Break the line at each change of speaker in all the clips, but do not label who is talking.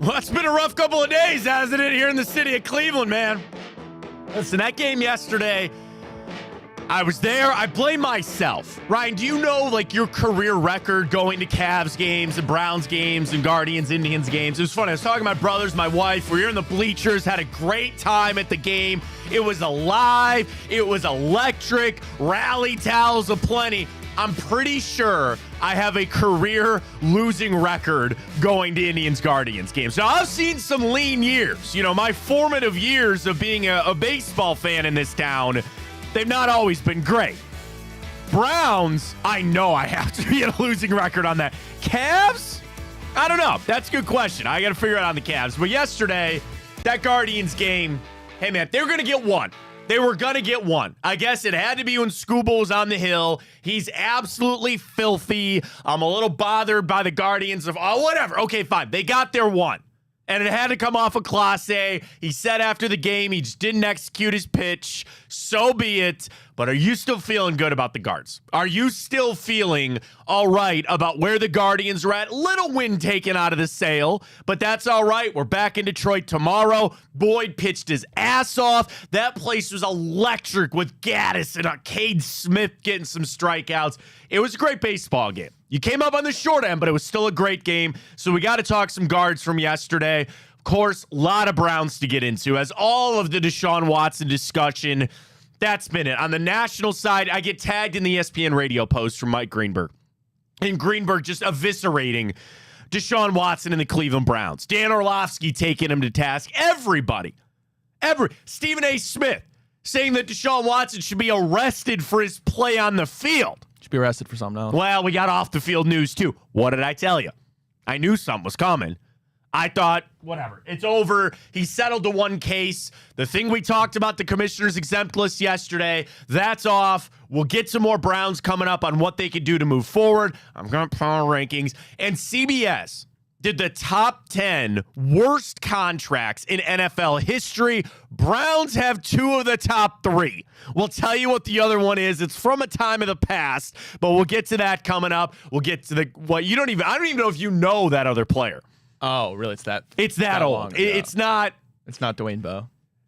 Well, it's been a rough couple of days, hasn't it, here in the city of Cleveland, man? Listen, that game yesterday, I was there. I blame myself. Ryan, do you know, like, your career record going to Cavs games and Browns games and Guardians, Indians games? It was funny. I was talking to my brothers, my wife. We were in the bleachers, had a great time at the game. It was alive. It was electric. Rally towels aplenty. I'm pretty sure I have a career losing record going to Indians Guardians games. Now, I've seen some lean years. You know, my formative years of being a baseball fan in this town, they've not always been great. Browns, I know I have to be at a losing record on that. Cavs? I don't know. That's a good question. I got to figure it out on the Cavs. But yesterday, that Guardians game, hey, man, they were going to get one. They were going to get one. I guess it had to be when Scooble was on the hill. He's absolutely filthy. I'm a little bothered by the Guardians of, oh, whatever. Okay, fine. They got their one. And it had to come off of Clase. He said after the game he just didn't execute his pitch. So be it. But are you still feeling good about the Guards? Are you still feeling all right about where the Guardians are at? Little wind taken out of the sail, but that's all right. We're back in Detroit tomorrow. Boyd pitched his ass off. That place was electric with Gaddis and Cade Smith getting some strikeouts. It was a great baseball game. You came up on the short end, but it was still a great game. So we got to talk some Guards from yesterday. Of course, a lot of Browns to get into, as all of the Deshaun Watson discussion, that's been it. On the national side, I get tagged in the ESPN radio post from Mike Greenberg. And Greenberg just eviscerating Deshaun Watson and the Cleveland Browns. Dan Orlovsky taking him to task. Everybody. Stephen A. Smith saying that Deshaun Watson should be arrested for his play on the field.
Should be arrested for something else.
Well, we got off the field news too. What did I tell you? I knew something was coming. I thought, whatever, it's over. He settled the one case. The thing we talked about, the commissioner's exempt list yesterday, that's off. We'll get some more Browns coming up on what they could do to move forward. I'm going to power rankings. And CBS did the top 10 worst contracts in NFL history. Browns have 2 of the top 3. We'll tell you what the other one is. It's from a time of the past, but we'll get to that coming up. We'll get to I don't even know if you know that other player.
Oh, really?
It's that old. It's not
Dwayne Bowe.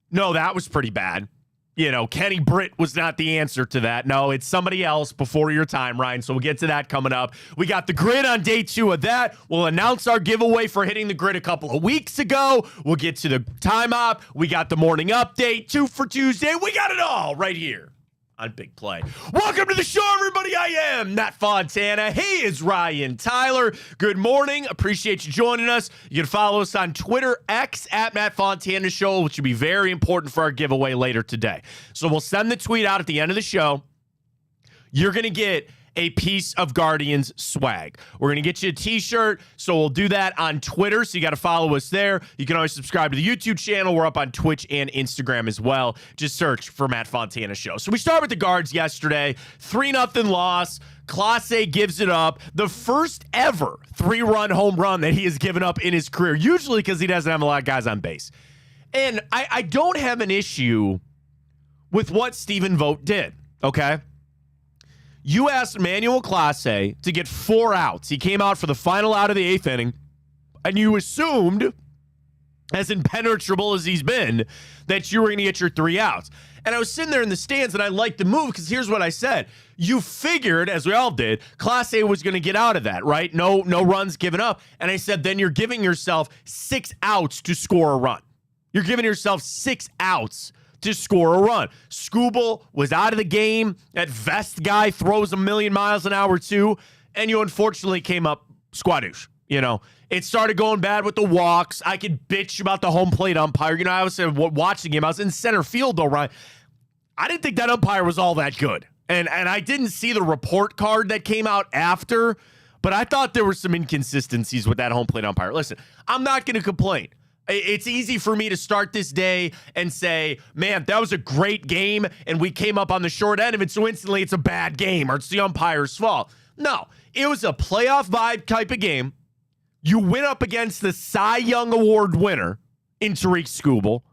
No, that was pretty bad. You know, Kenny Britt was not the answer to that. No, it's somebody else before your time, Ryan. So we'll get to that coming up. We got the grid on day 2 of that. We'll announce our giveaway for hitting the grid a couple of weeks ago. We'll get to the time op. We got the morning update, 2 for Tuesday. We got it all right here on Big Play. Welcome to the show, everybody. I am Matt Fontana. He is Ryan Tyler. Good morning. Appreciate you joining us. You can follow us on Twitter, X, at Matt Fontana Show, which will be very important for our giveaway later today. So we'll send the tweet out at the end of the show. You're going to get a piece of Guardians swag. We're going to get you a t-shirt, so we'll do that on Twitter, so you got to follow us there. You can always subscribe to the YouTube channel. We're up on Twitch and Instagram as well. Just search for Matt Fontana Show. So we start with the Guards yesterday. 3-0 loss. Clase gives it up. The first ever 3-run home run that he has given up in his career, usually because he doesn't have a lot of guys on base. And I don't have an issue with what Stephen Vogt did, okay? You asked Manuel Clase to get 4 outs. He came out for the final out of the 8th inning, and you assumed, as impenetrable as he's been, that you were going to get your 3 outs. And I was sitting there in the stands, and I liked the move because here's what I said. You figured, as we all did, Clase was going to get out of that, right? No runs given up. And I said, then you're giving yourself 6 outs to score a run. You're giving yourself 6 outs to score a run. Scooble was out of the game. That vest guy throws a million miles an hour too, and you unfortunately came up squadoosh. You know, it started going bad with the walks. I could bitch about the home plate umpire. You know, I was watching the game. I was in center field though, Ryan. I didn't think that umpire was all that good, and I didn't see the report card that came out after, but I thought there were some inconsistencies with that home plate umpire. Listen, I'm not going to complain. It's easy for me to start this day and say, man, that was a great game, and we came up on the short end of it, so instantly it's a bad game or it's the umpire's fault. No, it was a playoff vibe type of game. You went up against the Cy Young Award winner in Tariq Skubal.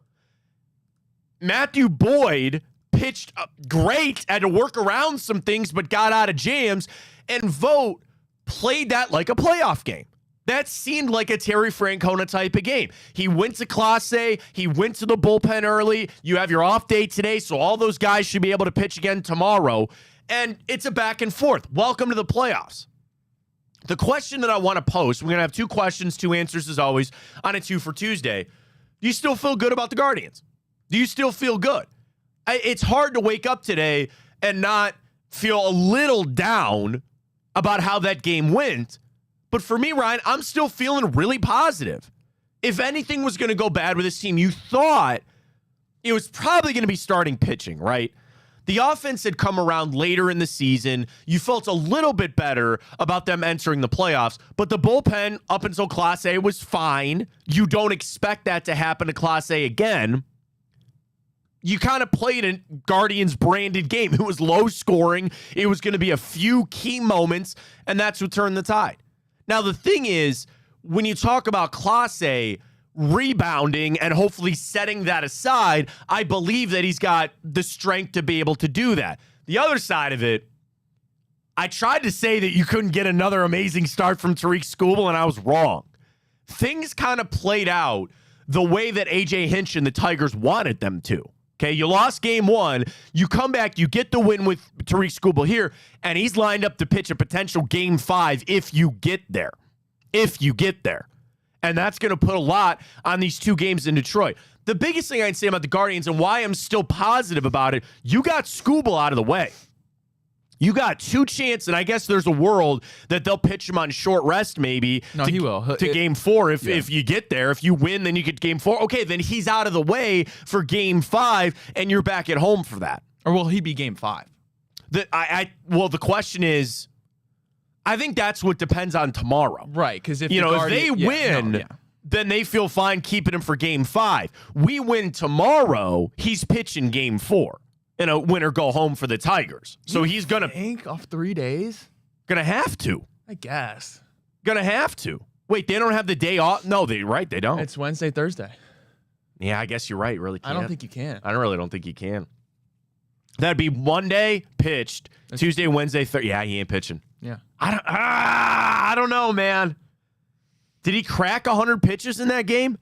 Matthew Boyd pitched great, had to work around some things, but got out of jams, and Vogt played that like a playoff game. That seemed like a Terry Francona type of game. He went to Class A. He went to the bullpen early. You have your off day today, so all those guys should be able to pitch again tomorrow. And it's a back and forth. Welcome to the playoffs. The question that I want to post, we're going to have 2 questions, 2 answers as always on a 2 for Tuesday. Do you still feel good about the Guardians? Do you still feel good? It's hard to wake up today and not feel a little down about how that game went. But for me, Ryan, I'm still feeling really positive. If anything was going to go bad with this team, you thought it was probably going to be starting pitching, right? The offense had come around later in the season. You felt a little bit better about them entering the playoffs, but the bullpen up until Class A was fine. You don't expect that to happen to Class A again. You kind of played a Guardians branded game. It was low scoring. It was going to be a few key moments, and that's what turned the tide. Now, the thing is, when you talk about Class A rebounding and hopefully setting that aside, I believe that he's got the strength to be able to do that. The other side of it, I tried to say that you couldn't get another amazing start from Tariq Skubal, and I was wrong. Things kind of played out the way that A.J. Hinch and the Tigers wanted them to. Okay, you lost game 1. You come back, you get the win with Tariq Skubal here, and he's lined up to pitch a potential game 5 if you get there. If you get there. And that's going to put a lot on these 2 games in Detroit. The biggest thing I'd say about the Guardians and why I'm still positive about it, you got Skubal out of the way. You got 2 chances, and I guess there's a world that they'll pitch him on short rest maybe.
No, he will.
To game 4 if you get there. If you win, then you get game 4. Okay, then he's out of the way for game 5, and you're back at home for that.
Or will he be game 5?
Well, the question is, I think that's what depends on tomorrow.
Right, because if
if they win, then they feel fine keeping him for game 5. We win tomorrow, he's pitching game 4. In a win or go home for the Tigers. So he's going to
think off 3 days?
Going to have to.
I guess.
Going to have to. Wait, they don't have the day off? No, they don't.
It's Wednesday, Thursday.
Yeah, I guess you're right. You really can't.
I don't think you can.
I really don't think you can. That'd be Monday pitched, Tuesday, Wednesday, Thursday. Yeah, he ain't pitching.
Yeah.
I don't know, man. Did he crack 100 pitches in that game?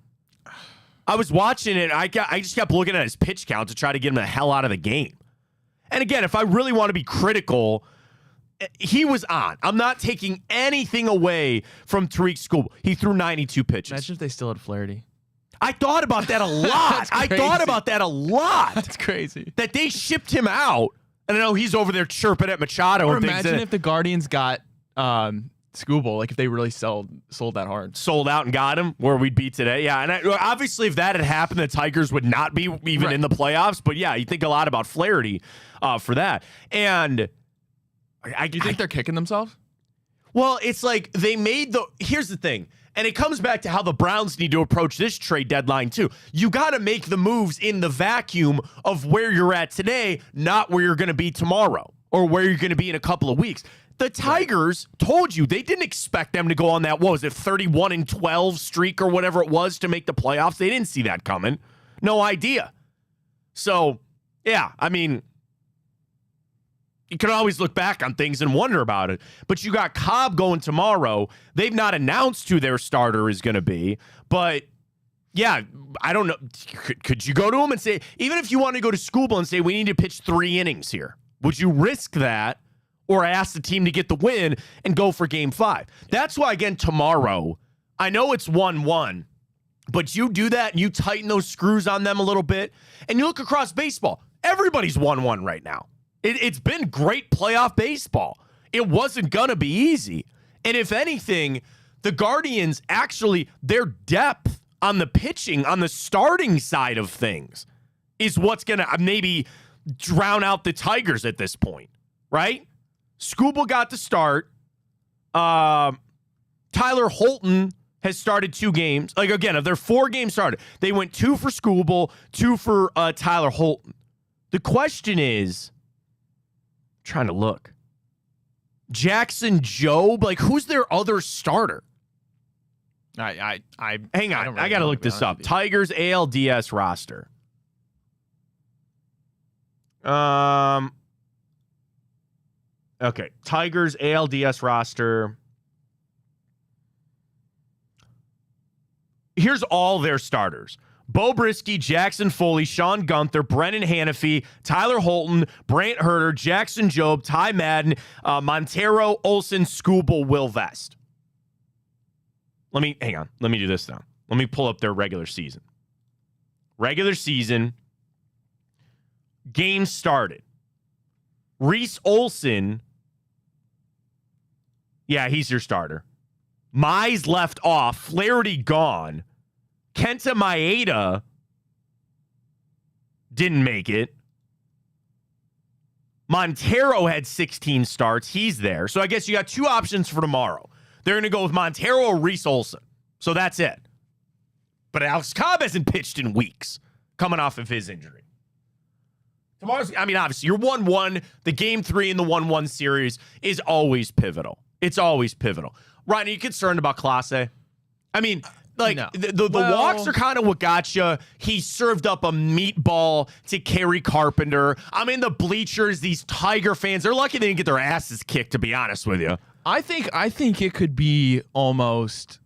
I was watching it. I just kept looking at his pitch count to try to get him the hell out of the game. And again, if I really want to be critical, he was on. I'm not taking anything away from Tariq Skubal. He threw 92 pitches.
Imagine if they still had Flaherty.
I thought about that a lot. I thought about that a lot.
That's crazy.
That they shipped him out. And I know he's over there chirping at Machado.
Or
and
imagine if the Guardians got Skubal, like if they really sold that hard.
Sold out and got him where we'd be today. Yeah, and obviously if that had happened, the Tigers would not be even in the playoffs. But yeah, you think a lot about Flaherty for that. And
do you think they're kicking themselves?
Well, it's like they made here's the thing. And it comes back to how the Browns need to approach this trade deadline too. You got to make the moves in the vacuum of where you're at today, not where you're going to be tomorrow or where you're going to be in a couple of weeks. The Tigers told you they didn't expect them to go on that, what was it, 31-12 streak or whatever it was to make the playoffs. They didn't see that coming. No idea. So, yeah, I mean, you can always look back on things and wonder about it. But you got Cobb going tomorrow. They've not announced who their starter is going to be. But, yeah, I don't know. Could you go to him and say, even if you want to go to Skubal and say, we need to pitch 3 innings here, would you risk that? Or ask the team to get the win and go for game 5. That's why, again, tomorrow, I know it's 1-1, but you do that and you tighten those screws on them a little bit, and you look across baseball. Everybody's 1-1 right now. It's been great playoff baseball. It wasn't going to be easy. And if anything, the Guardians actually, their depth on the pitching, on the starting side of things, is what's going to maybe drown out the Tigers at this point, right? Skubal got the start. Tyler Holton has started 2 games. Like, again, of their 4 games started, they went 2 for Skubal, 2 for Tyler Holton. The question is, I'm trying to look. Jackson Jobe, like, who's their other starter?
Hang
on, I got to look this up. Tigers ALDS roster. Okay, Tigers ALDS roster. here's all their starters. Bo Brisky, Jackson Foley, Sean Gunther, Brennan Hannafy, Tyler Holton, Brant Herter, Jackson Jobe, Ty Madden, Montero, Olsen, Skubal, Will Vest. Hang on. Let me do this now. Let me pull up their regular season. Regular season, game started. Reese Olson, yeah, he's your starter. Mize left off. Flaherty gone. Kenta Maeda didn't make it. Montero had 16 starts. He's there. So I guess you got two options for tomorrow. They're going to go with Montero or Reese Olson. So that's it. But Alex Cobb hasn't pitched in weeks coming off of his injury. Tomorrow's, obviously, you're 1-1. The game 3 in the 1-1 series is always pivotal. It's always pivotal. Ryan, are you concerned about Clase? No. The walks are kind of what got you. He served up a meatball to Kerry Carpenter. I'm in the bleachers. These Tiger fans, they're lucky they didn't get their asses kicked, to be honest with you.
I think it could be almost,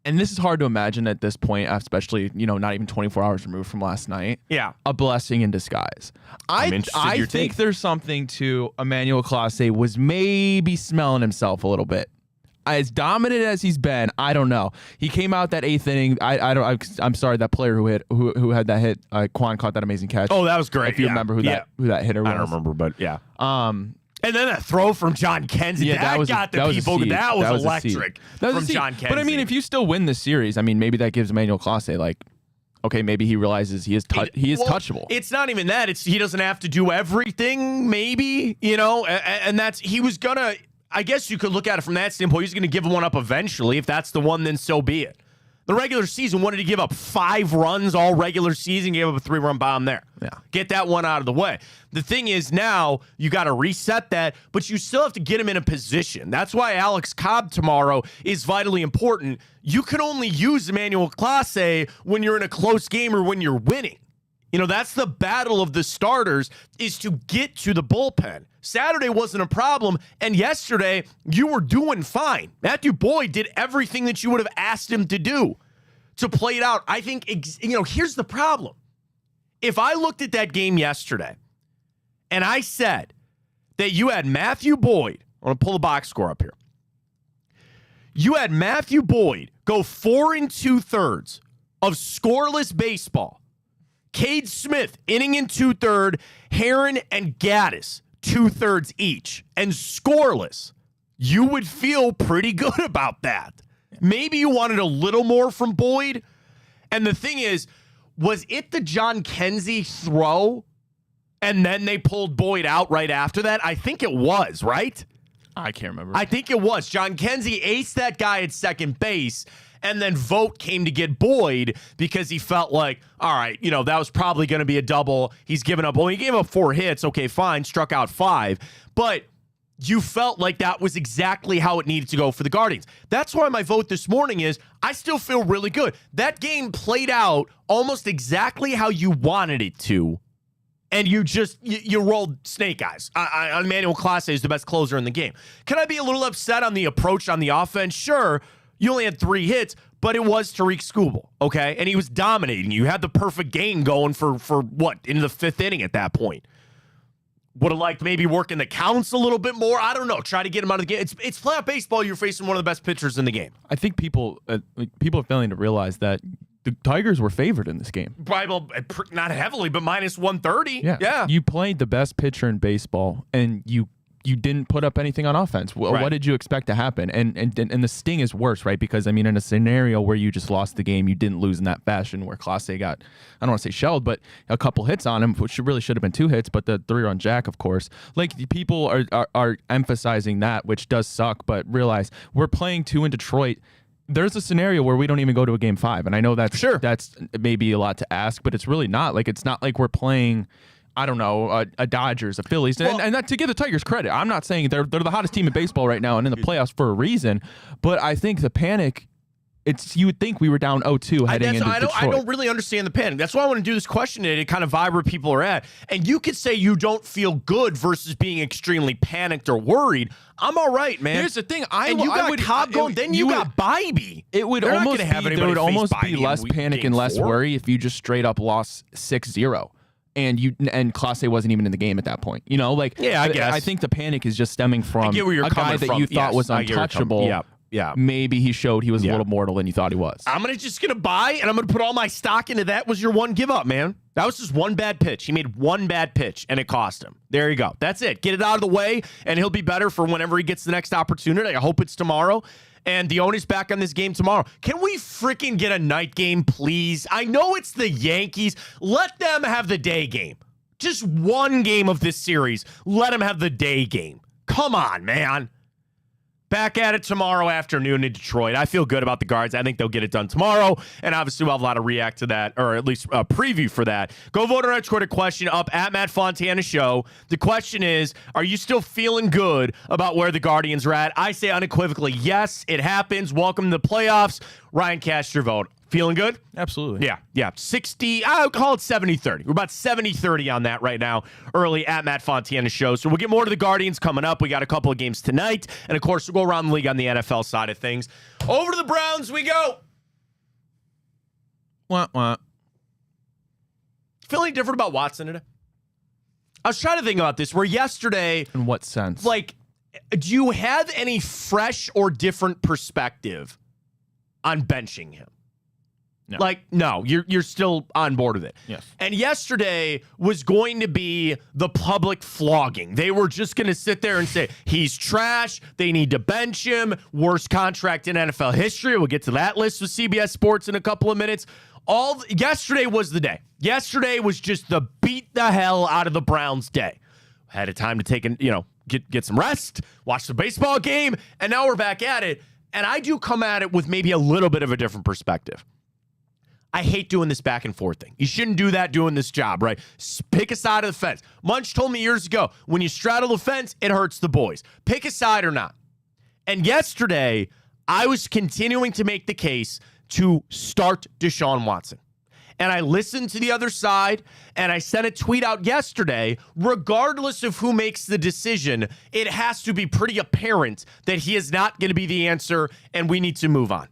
and this is hard to imagine at this point, especially, not even 24 hours removed from last night.
Yeah.
A blessing in disguise. I think there's something to Emmanuel Clase was maybe smelling himself a little bit. As dominant as he's been, I don't know. He came out that 8th inning. I'm sorry, that player who had that hit. Quan caught that amazing catch.
Oh, that was great.
If you remember who that hitter was.
I don't remember, but yeah. And then that throw from John Kenzie, that was electric. From John Kenzie.
But if you still win this series, maybe that gives Emmanuel Clase okay, maybe he realizes he is touchable.
It's not even that. He doesn't have to do everything. Maybe and that's he was gonna. I guess you could look at it from that standpoint. He's going to give one up eventually. If that's the one, then so be it. The regular season, wanted to give up 5 runs all regular season, gave up a 3-run bomb there.
Yeah.
Get that one out of the way. The thing is now you got to reset that, but you still have to get him in a position. That's why Alex Cobb tomorrow is vitally important. You can only use Emmanuel Clase when you're in a close game or when you're winning. That's the battle of the starters, is to get to the bullpen. Saturday wasn't a problem, and yesterday you were doing fine. Matthew Boyd did everything that you would have asked him to do to play it out. I think, here's the problem. If I looked at that game yesterday and I said that you had Matthew Boyd, I'm going to pull the box score up here. You had Matthew Boyd go 4 2/3 of scoreless baseball. Cade Smith, inning and 2/3, Heron and Gaddis, 2/3 each, and scoreless. You would feel pretty good about that. Maybe you wanted a little more from Boyd. And the thing is, was it the John Kenzie throw and then they pulled Boyd out right after that? I think it was, right?
I can't remember.
I think it was. John Kenzie aced that guy at second base. And then Vogt came to get Boyd because he felt like, all right, that was probably going to be a double. He's given up. Well, he gave up 4 hits. Okay, fine. Struck out 5. But you felt like that was exactly how it needed to go for the Guardians. That's why my vote this morning is I still feel really good. That game played out almost exactly how you wanted it to. And you rolled snake eyes. Emmanuel Clase is the best closer in the game. Can I be a little upset on the approach on the offense? Sure. You only had 3 hits, but it was Tariq Skubal, okay? And he was dominating. You had the perfect game going for what, into the 5th inning at that point. Would have liked maybe working the counts a little bit more. I don't know. Try to get him out of the game. It's playoff baseball. You're facing one of the best pitchers in the game.
I think people are failing to realize that the Tigers were favored in this game.
Probably not heavily, but minus 130.
Yeah. You played the best pitcher in baseball, and you didn't put up anything on offense. Right. What did you expect to happen? And the sting is worse, right? Because, in a scenario where you just lost the game, you didn't lose in that fashion where Clase got, I don't want to say shelled, but a couple hits on him, which really should have been 2 hits, but the 3-run jack, of course. People are emphasizing that, which does suck, but realize we're playing 2 in Detroit. There's a scenario where we don't even go to a game 5. And I know that's maybe a lot to ask, but it's really not. It's not like we're playing, I don't know, a Dodgers, a Phillies. And that, to give the Tigers credit, I'm not saying they're the hottest team in baseball right now and in the playoffs for a reason, but I think the panic You would think we were down 0-2 heading into Detroit.
I don't really understand the panic. That's why I want to do this question today to kind of vibe where people are at. And you could say you don't feel good versus being extremely panicked or worried. I'm all right, man.
Here's the thing.
You got Cobb going, then you got Bybee.
It would almost be less panic and less worry if you just straight up lost 6-0. And Classe wasn't even in the game at that point. You know, like,
yeah, I guess.
I think the panic is just stemming from a guy that you thought was untouchable.
Yeah.
Maybe he showed he was a little mortal than you thought he was.
I'm just going to buy, and I'm going to put all my stock into that was your one give up, man. That was just one bad pitch. He made one bad pitch, and it cost him. There you go. That's it. Get it out of the way, and he'll be better for whenever he gets the next opportunity. I hope it's tomorrow. And the owner's back on this game tomorrow. Can we freaking get a night game, please? I know it's the Yankees. Let them have the day game. Just one game of this series. Let them have the day game. Come on, man. Back at it tomorrow afternoon in Detroit. I feel good about the Guards. I think they'll get it done tomorrow. And obviously, we'll have a lot of react to that, or at least a preview for that. Go vote on our Twitter question up at Matt Fontana Show. The question is, are you still feeling good about where the Guardians are at? I say unequivocally, yes, it happens. Welcome to the playoffs. Ryan, cast your vote. Feeling good?
Absolutely.
Yeah. 60, I would call it 70-30. We're about 70-30 on that right now, early at Matt Fontana Show. So we'll get more to the Guardians coming up. We got a couple of games tonight. And, of course, we'll go around the league on the NFL side of things. Over to the Browns we go. Feeling different about Watson today? I was trying to think about this, where yesterday...
In what sense?
Like, do you have any fresh or different perspective on benching him?
No.
Like, no, you're still on board with it.
Yes.
And yesterday was going to be the public flogging. They were just going to sit there and say, he's trash. They need to bench him. Worst contract in NFL history. We'll get to that list with CBS Sports in a couple of minutes. Yesterday was the day. Yesterday was just the beat the hell out of the Browns day. Had a time to take get some rest, watch the baseball game, and now we're back at it. And I do come at it with maybe a little bit of a different perspective. I hate doing this back and forth thing. You shouldn't do that doing this job, right? Pick a side of the fence. Munch told me years ago, when you straddle the fence, it hurts the boys. Pick a side or not. And yesterday, I was continuing to make the case to start Deshaun Watson. And I listened to the other side, and I sent a tweet out yesterday. Regardless of who makes the decision, it has to be pretty apparent that he is not going to be the answer, and we need to move on.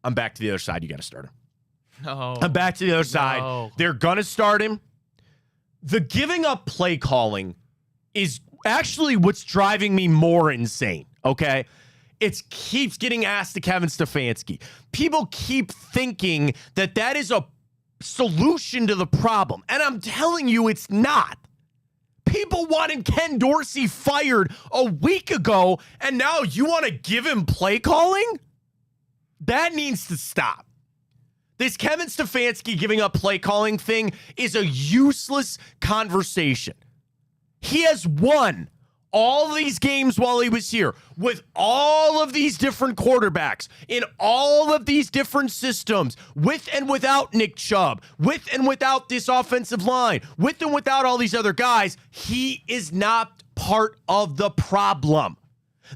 I'm back to the other side. You got to start him.
No.
I'm back to the other side. They're going to start him. The giving up play calling is actually what's driving me more insane, okay? It keeps getting asked to Kevin Stefanski. People keep thinking that is a solution to the problem, and I'm telling you it's not. People wanted Ken Dorsey fired a week ago, and now you want to give him play calling? That needs to stop. This Kevin Stefanski giving up play calling thing is a useless conversation. He has won all of these games while he was here with all of these different quarterbacks in all of these different systems, with and without Nick Chubb, with and without this offensive line, with and without all these other guys. He is not part of the problem.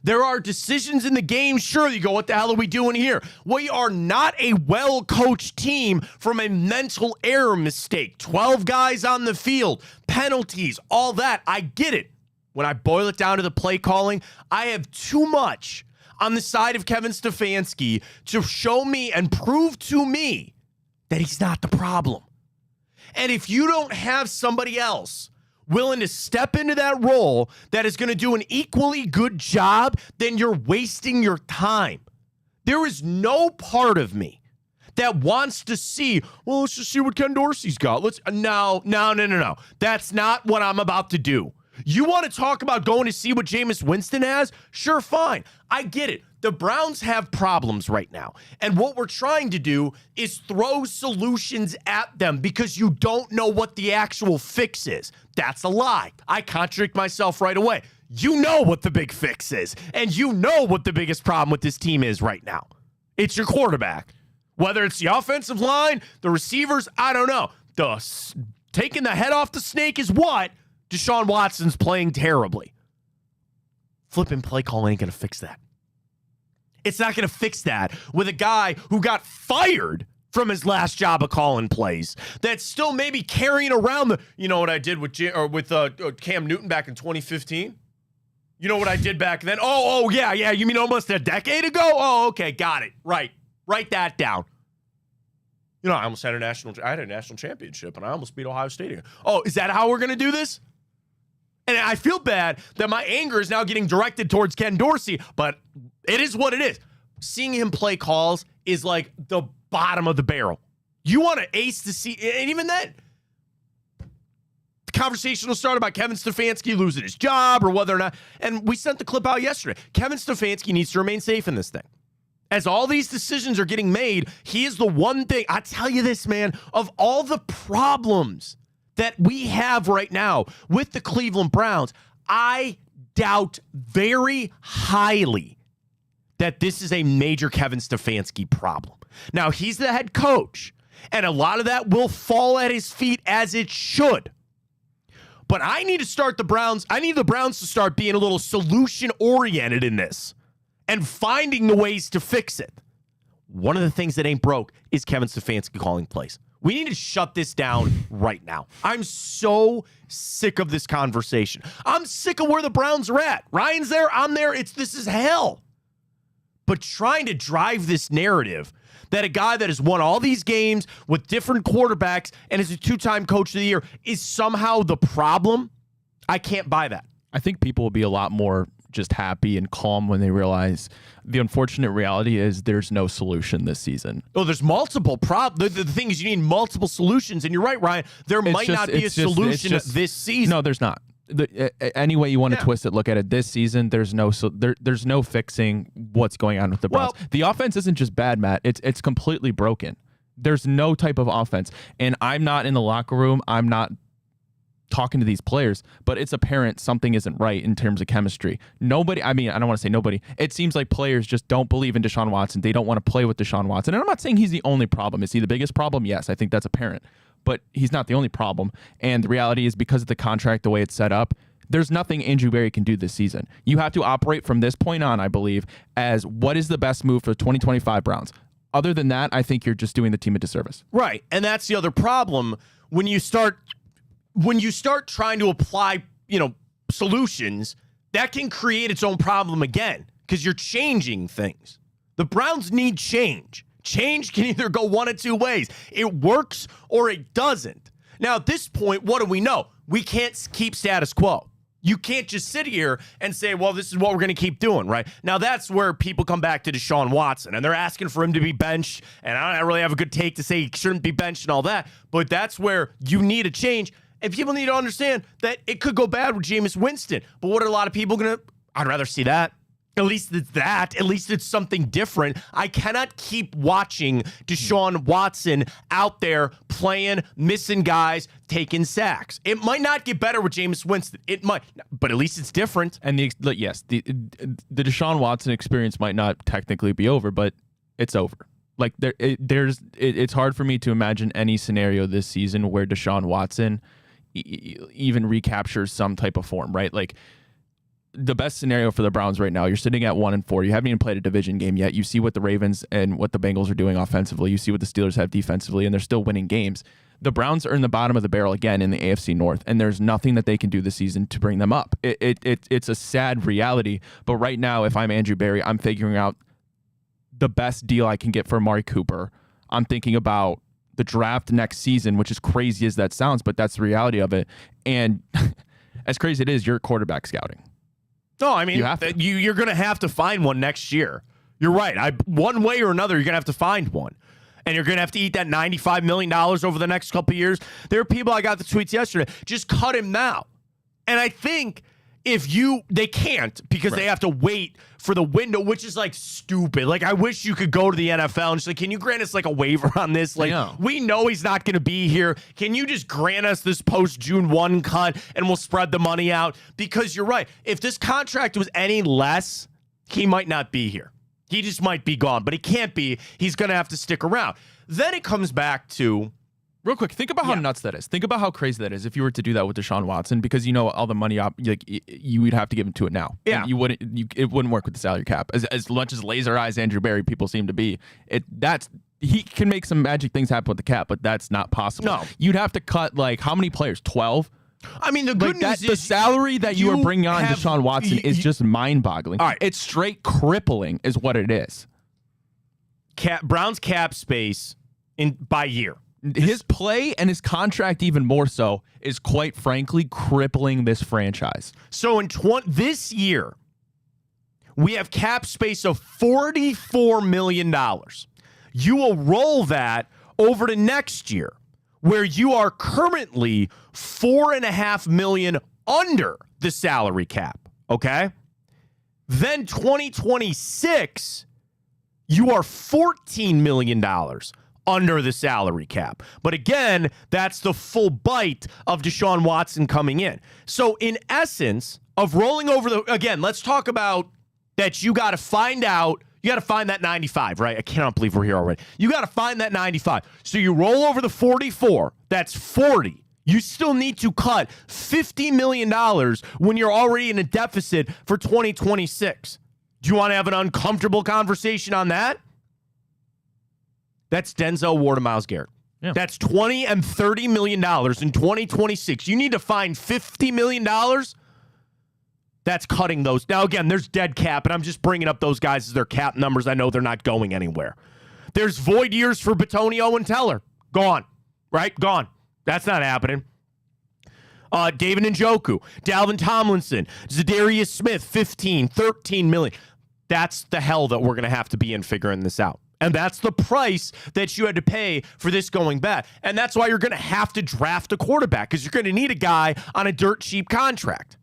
There are decisions in the game. Sure, you go, what the hell are we doing here? We are not a well-coached team from a mental error mistake. 12 guys on the field, penalties, all that. I get it. When I boil it down to the play calling, I have too much on the side of Kevin Stefanski to show me and prove to me that he's not the problem. And if you don't have somebody else willing to step into that role that is going to do an equally good job, then you're wasting your time. There is no part of me that wants to see, well, let's just see what Ken Dorsey's got. No. That's not what I'm about to do. You want to talk about going to see what Jameis Winston has? Sure, fine. I get it. The Browns have problems right now. And what we're trying to do is throw solutions at them because you don't know what the actual fix is. That's a lie. I contradict myself right away. You know what the big fix is. And you know what the biggest problem with this team is right now. It's your quarterback. Whether it's the offensive line, the receivers, I don't know. Taking the head off the snake is what? Deshaun Watson's playing terribly. Flipping play call ain't going to fix that. It's not going to fix that with a guy who got fired from his last job of calling plays that's still maybe carrying around the, you know what I did with Cam Newton back in 2015? You know what I did back then? Yeah. You mean almost a decade ago? Oh, okay. Got it. Right. Write that down. You know, I had a national championship and I almost beat Ohio State again. Oh, is that how we're going to do this? And I feel bad that my anger is now getting directed towards Ken Dorsey, but it is what it is. Seeing him play calls is like the bottom of the barrel. You want to ace the seat, and even then, the conversation will start about Kevin Stefanski losing his job or whether or not, and we sent the clip out yesterday. Kevin Stefanski needs to remain safe in this thing. As all these decisions are getting made, he is the one thing, I tell you this, man, of all the problems that we have right now with the Cleveland Browns, I doubt very highly that this is a major Kevin Stefanski problem. Now, he's the head coach, and a lot of that will fall at his feet as it should. But I need the Browns to start being a little solution-oriented in this and finding the ways to fix it. One of the things that ain't broke is Kevin Stefanski calling plays. We need to shut this down right now. I'm so sick of this conversation. I'm sick of where the Browns are at. Ryan's there, I'm there. This is hell. But trying to drive this narrative that a guy that has won all these games with different quarterbacks and is a two-time coach of the year is somehow the problem, I can't buy that.
I think people will be a lot more just happy and calm when they realize the unfortunate reality is there's no solution this season.
Oh, there's multiple problems. The thing is, you need multiple solutions, and you're right, Ryan. There might not be a solution this season.
No, there's not. Any way you want to twist it, look at it. This season, there's no fixing what's going on with the Browns. The offense isn't just bad, Matt. It's completely broken. There's no type of offense, and I'm not in the locker room. I'm not talking to these players, but it's apparent something isn't right in terms of chemistry. Nobody, I mean, I don't want to say nobody. It seems like players just don't believe in Deshaun Watson. They don't want to play with Deshaun Watson. And I'm not saying he's the only problem. Is he the biggest problem? Yes, I think that's apparent. But he's not the only problem. And the reality is because of the contract, the way it's set up, there's nothing Andrew Berry can do this season. You have to operate from this point on, I believe, as what is the best move for the 2025 Browns. Other than that, I think you're just doing the team a disservice.
Right. And that's the other problem. When you start trying to apply, solutions, that can create its own problem again because you're changing things. The Browns need change. Change can either go one of two ways. It works or it doesn't. Now, at this point, what do we know? We can't keep status quo. You can't just sit here and say, well, this is what we're going to keep doing, right? Now, that's where people come back to Deshaun Watson, and they're asking for him to be benched, and I don't really have a good take to say he shouldn't be benched and all that, but that's where you need a change, and people need to understand that it could go bad with Jameis Winston, but what are a lot of people going to... I'd rather see that. At least it's that. At least it's something different. I cannot keep watching Deshaun Watson out there playing, missing guys, taking sacks. It might not get better with Jameis Winston. It might, but at least it's different.
And the Deshaun Watson experience might not technically be over, but it's over. Like it's hard for me to imagine any scenario this season where Deshaun Watson even recaptures some type of form, right? Like, the best scenario for the Browns right now, you're sitting at 1-4. You haven't even played a division game yet. You see what the Ravens and what the Bengals are doing offensively. You see what the Steelers have defensively, and they're still winning games. The Browns are in the bottom of the barrel again in the AFC North, and there's nothing that they can do this season to bring them up. It's a sad reality, but right now, if I'm Andrew Berry, I'm figuring out the best deal I can get for Amari Cooper. I'm thinking about the draft next season, which is crazy as that sounds, but that's the reality of it. And as crazy as it is, you're quarterback scouting.
No, I mean, you're going to have to find one next year. You're right. One way or another, you're going to have to find one. And you're going to have to eat that $95 million over the next couple of years. There are people, I got the tweets yesterday, just cut him now. And I think they can't because they have to wait for the window, which is like stupid. Like, I wish you could go to the NFL and just like, can you grant us like a waiver on this? Like, we know he's not going to be here. Can you just grant us this post June 1 cut and we'll spread the money out? Because you're right. If this contract was any less, he might not be here. He just might be gone, but he can't be. He's going to have to stick around. Then it comes back to
Real quick, think about how nuts that is. Think about how crazy that is if you were to do that with Deshaun Watson, because you know all the money you would have to give him to it now.
Yeah,
and it wouldn't work with the salary cap. As much as laser eyes Andrew Berry people seem to be, he can make some magic things happen with the cap, but that's not possible.
No,
you'd have to cut like how many players? 12.
I mean, the good news is
the salary that you are bringing on Deshaun Watson is just mind-boggling.
All right,
it's straight crippling, is what it is.
Brown's cap space by year.
His play and his contract, even more so, is quite frankly crippling this franchise.
So in this year, we have cap space of $44 million. You will roll that over to next year, where you are currently $4.5 million under the salary cap. Okay? Then 2026, you are $14 million under the salary cap. But again, that's the full bite of Deshaun Watson coming in. So in essence of rolling over again, let's talk about that. You got to find that 95, right? I cannot believe we're here already. You got to find that 95. So you roll over the 44, that's 40. You still need to cut $50 million when you're already in a deficit for 2026. Do you want to have an uncomfortable conversation on that? That's Denzel Ward and Myles Garrett. Yeah. That's $20 and $30 million in 2026. You need to find $50 million. That's cutting those. Now, again, there's dead cap, and I'm just bringing up those guys as their cap numbers. I know they're not going anywhere. There's void years for Bitonio and Teller. Gone. Right? Gone. That's not happening. David Njoku, Dalvin Tomlinson, Zadarius Smith, 15, 13 million. That's the hell that we're going to have to be in figuring this out. And that's the price that you had to pay for this going bad. And that's why you're going to have to draft a quarterback, because you're going to need a guy on a dirt cheap contract.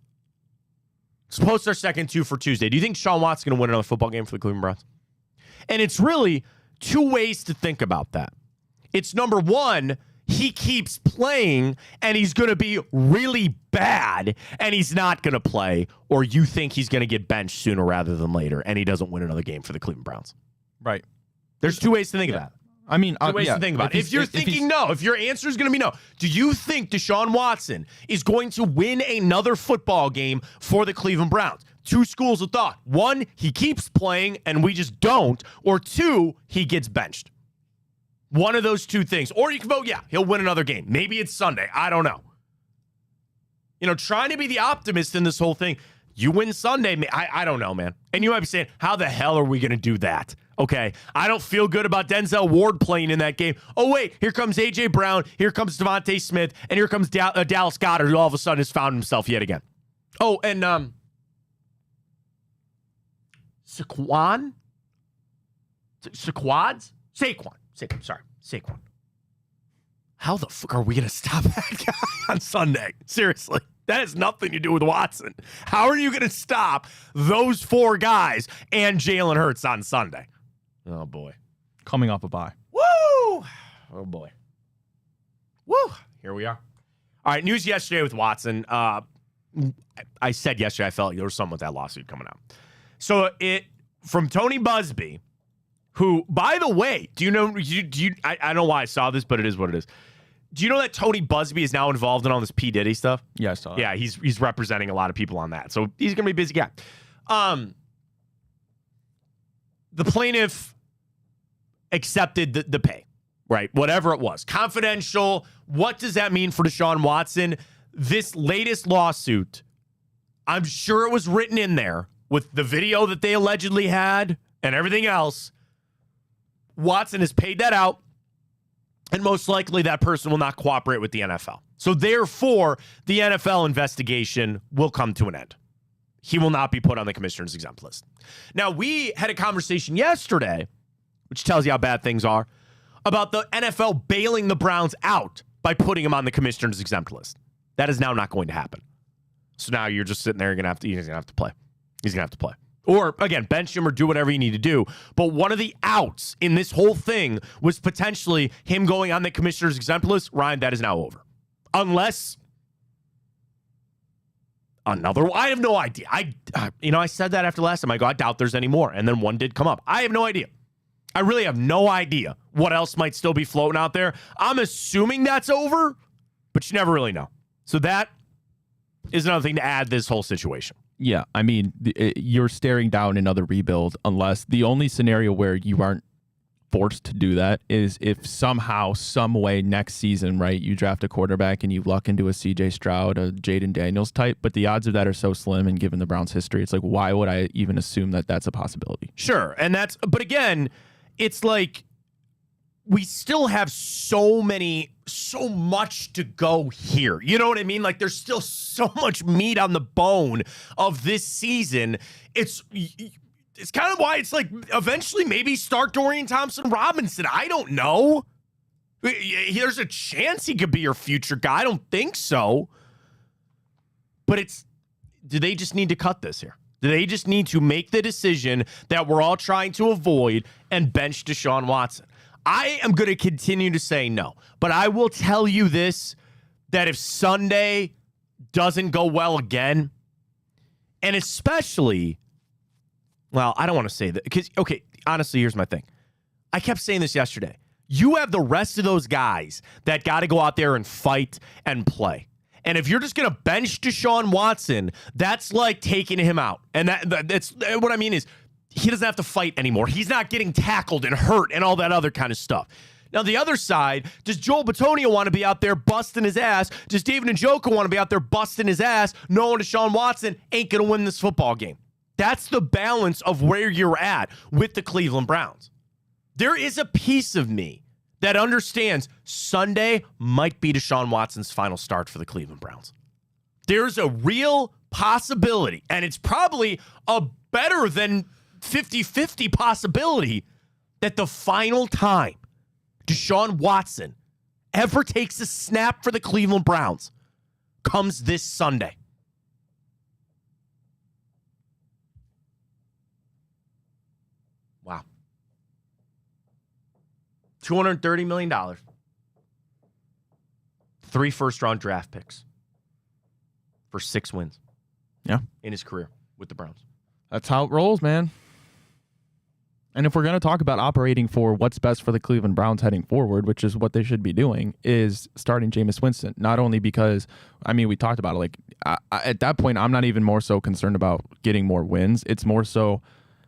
Let's post our second 2 for Tuesday. Do you think Deshaun Watson's going to win another football game for the Cleveland Browns? And it's really two ways to think about that. It's number one, he keeps playing and he's going to be really bad and he's not going to play, or you think he's going to get benched sooner rather than later and he doesn't win another game for the Cleveland Browns.
Right.
There's two ways to think about it.
I mean,
two ways to think about it. If you're thinking no, if your answer is going to be no, do you think Deshaun Watson is going to win another football game for the Cleveland Browns? Two schools of thought. One, he keeps playing and we just don't. Or two, he gets benched. One of those two things. Or you can vote, yeah, he'll win another game. Maybe it's Sunday. I don't know. You know, trying to be the optimist in this whole thing. You win Sunday. I don't know, man. And you might be saying, how the hell are we going to do that? Okay, I don't feel good about Denzel Ward playing in that game. Oh, wait, here comes A.J. Brown, here comes Devontae Smith, and here comes Dallas Goedert, who all of a sudden has found himself yet again. Oh, and Saquon? Saquon. How the fuck are we going to stop that guy on Sunday? Seriously. That has nothing to do with Watson. How are you going to stop those four guys and Jalen Hurts on Sunday? Oh, boy.
Coming off a bye.
Woo! Oh, boy. Woo! Here we are. All right, news yesterday with Watson. I said yesterday I felt like there was something with that lawsuit coming out. So from Tony Busby, who, by the way, do you know, I don't know why I saw this, but it is what it is. Do you know that Tony Busby is now involved in all this P. Diddy stuff?
Yeah, I saw that.
Yeah, he's representing a lot of people on that. So he's going to be a busy guy. The plaintiff accepted the pay, right? Whatever it was. Confidential. What does that mean for Deshaun Watson? This latest lawsuit, I'm sure it was written in there with the video that they allegedly had and everything else. Watson has paid that out. And most likely that person will not cooperate with the NFL. So therefore, the NFL investigation will come to an end. He will not be put on the commissioner's exempt list. Now, we had a conversation yesterday, which tells you how bad things are, about the NFL bailing the Browns out by putting him on the commissioner's exempt list. That is now not going to happen. So now you're just sitting there, he's going to have to play. He's going to have to play. Or, again, bench him or do whatever you need to do. But one of the outs in this whole thing was potentially him going on the commissioner's exempt list. Ryan, that is now over. Unless another one. I have no idea. I said that after last time. I doubt there's any more. And then one did come up. I have no idea. I really have no idea what else might still be floating out there. I'm assuming that's over, but you never really know. So that is another thing to add this whole situation.
Yeah, I mean, you're staring down another rebuild unless the only scenario where you aren't forced to do that is if somehow, some way next season, right, you draft a quarterback and you luck into a CJ Stroud, a Jaden Daniels type, but the odds of that are so slim, and given the Browns' history, it's like, why would I even assume that that's a possibility?
Sure, but again, it's like we still have so much to go here. You know what I mean? Like, there's still so much meat on the bone of this season. It's kind of why it's like eventually maybe start Dorian Thompson-Robinson. I don't know. There's a chance he could be your future guy. I don't think so. But do they just need to cut this here? Do they just need to make the decision that we're all trying to avoid and bench Deshaun Watson? I am going to continue to say no. But I will tell you this, that if Sunday doesn't go well again, and especially, well, I don't want to say that because, okay, honestly, here's my thing. I kept saying this yesterday. You have the rest of those guys that got to go out there and fight and play. And if you're just going to bench Deshaun Watson, that's like taking him out. And that's what I mean is he doesn't have to fight anymore. He's not getting tackled and hurt and all that other kind of stuff. Now, the other side, does Joel Bitonio want to be out there busting his ass? Does David Njoku want to be out there busting his ass knowing Deshaun Watson ain't going to win this football game? That's the balance of where you're at with the Cleveland Browns. There is a piece of me that understands Sunday might be Deshaun Watson's final start for the Cleveland Browns. There's a real possibility, and it's probably a better than 50-50 possibility that the final time Deshaun Watson ever takes a snap for the Cleveland Browns comes this Sunday. Wow. $230 million. 3 first-round draft picks for 6 wins.
Yeah.
In his career with the Browns.
That's how it rolls, man. And if we're going to talk about operating for what's best for the Cleveland Browns heading forward, which is what they should be doing, is starting Jameis Winston. Not only because, I mean, we talked about it. Like, at that point, I'm not even more so concerned about getting more wins. It's more so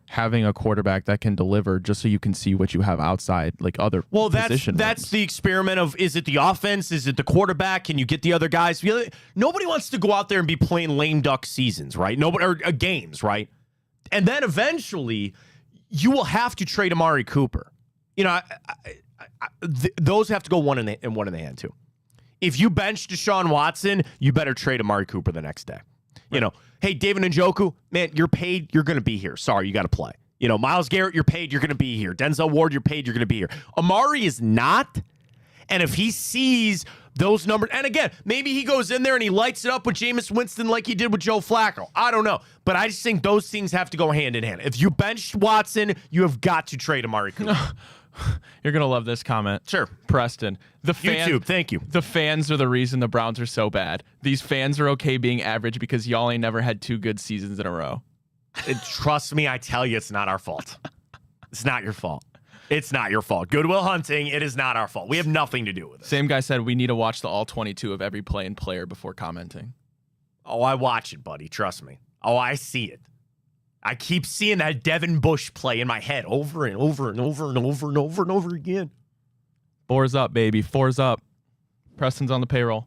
having a quarterback that can deliver just so you can see what you have outside, like other position
that's
wins.
The experiment of, is it the offense? Is it the quarterback? Can you get the other guys? Nobody wants to go out there and be playing lame duck seasons, right? Nobody, or games, right? And then eventually you will have to trade Amari Cooper. You know, those have to go one in the hand too. If you bench Deshaun Watson, you better trade Amari Cooper the next day. Right. You know, hey, David Njoku, man, you're paid. You're going to be here. Sorry, you got to play. You know, Myles Garrett, you're paid. You're going to be here. Denzel Ward, you're paid. You're going to be here. Amari is not. And if he sees those numbers, and again, maybe he goes in there and he lights it up with Jameis Winston like he did with Joe Flacco. I don't know. But I just think those things have to go hand in hand. If you benched Watson, you have got to trade Amari Cooper.
You're going to love this comment.
Sure.
Preston.
YouTube, thank you.
The fans are the reason the Browns are so bad. These fans are okay being average because y'all ain't never had 2 good seasons in a row.
Trust me, I tell you, it's not our fault. It's not your fault. It's not your fault. Goodwill Hunting, it is not our fault. We have nothing to do with it.
Same guy said we need to watch the all 22 of every play and player before commenting.
Oh, I watch it, buddy. Trust me. Oh, I see it. I keep seeing that Devin Bush play in my head over and over and over and over and over and over again.
4's up, baby. 4's up. Preston's on the payroll.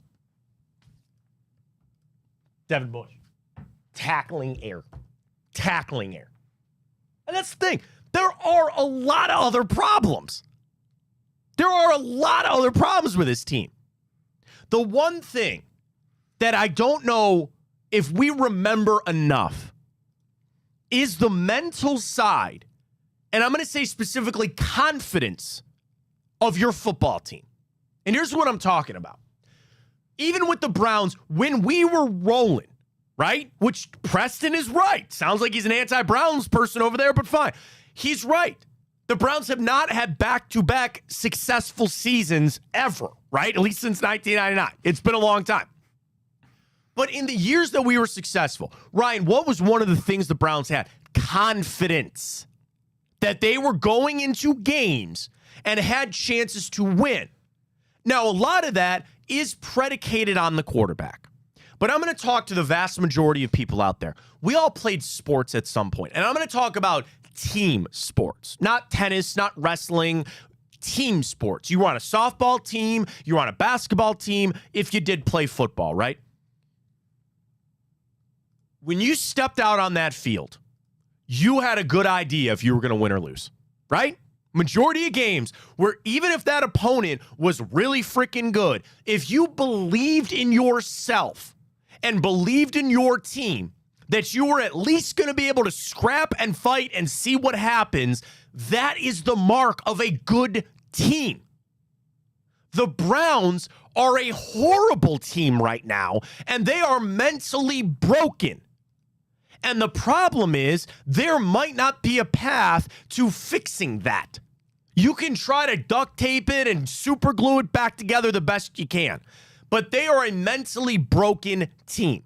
Devin Bush. Tackling air. Tackling air. And that's the thing. There are a lot of other problems. There are a lot of other problems with this team. The one thing that I don't know if we remember enough is the mental side, and I'm going to say specifically confidence of your football team. And here's what I'm talking about. Even with the Browns, when we were rolling, right? Which Preston is right. Sounds like he's an anti-Browns person over there, but fine. He's right. The Browns have not had back-to-back successful seasons ever, right? At least since 1999. It's been a long time. But in the years that we were successful, Ryan, what was one of the things the Browns had? Confidence. That they were going into games and had chances to win. Now, a lot of that is predicated on the quarterback. But I'm going to talk to the vast majority of people out there. We all played sports at some point, and I'm going to talk about team sports, not tennis, not wrestling, team sports. You were on a softball team, you were on a basketball team, if you did play football, right? When you stepped out on that field, you had a good idea if you were going to win or lose, right? Majority of games where even if that opponent was really freaking good, if you believed in yourself and believed in your team that you were at least going to be able to scrap and fight and see what happens, that is the mark of a good team. The Browns are a horrible team right now, and they are mentally broken. And the problem is there might not be a path to fixing that. You can try to duct tape it and super glue it back together the best you can, but they are a mentally broken team.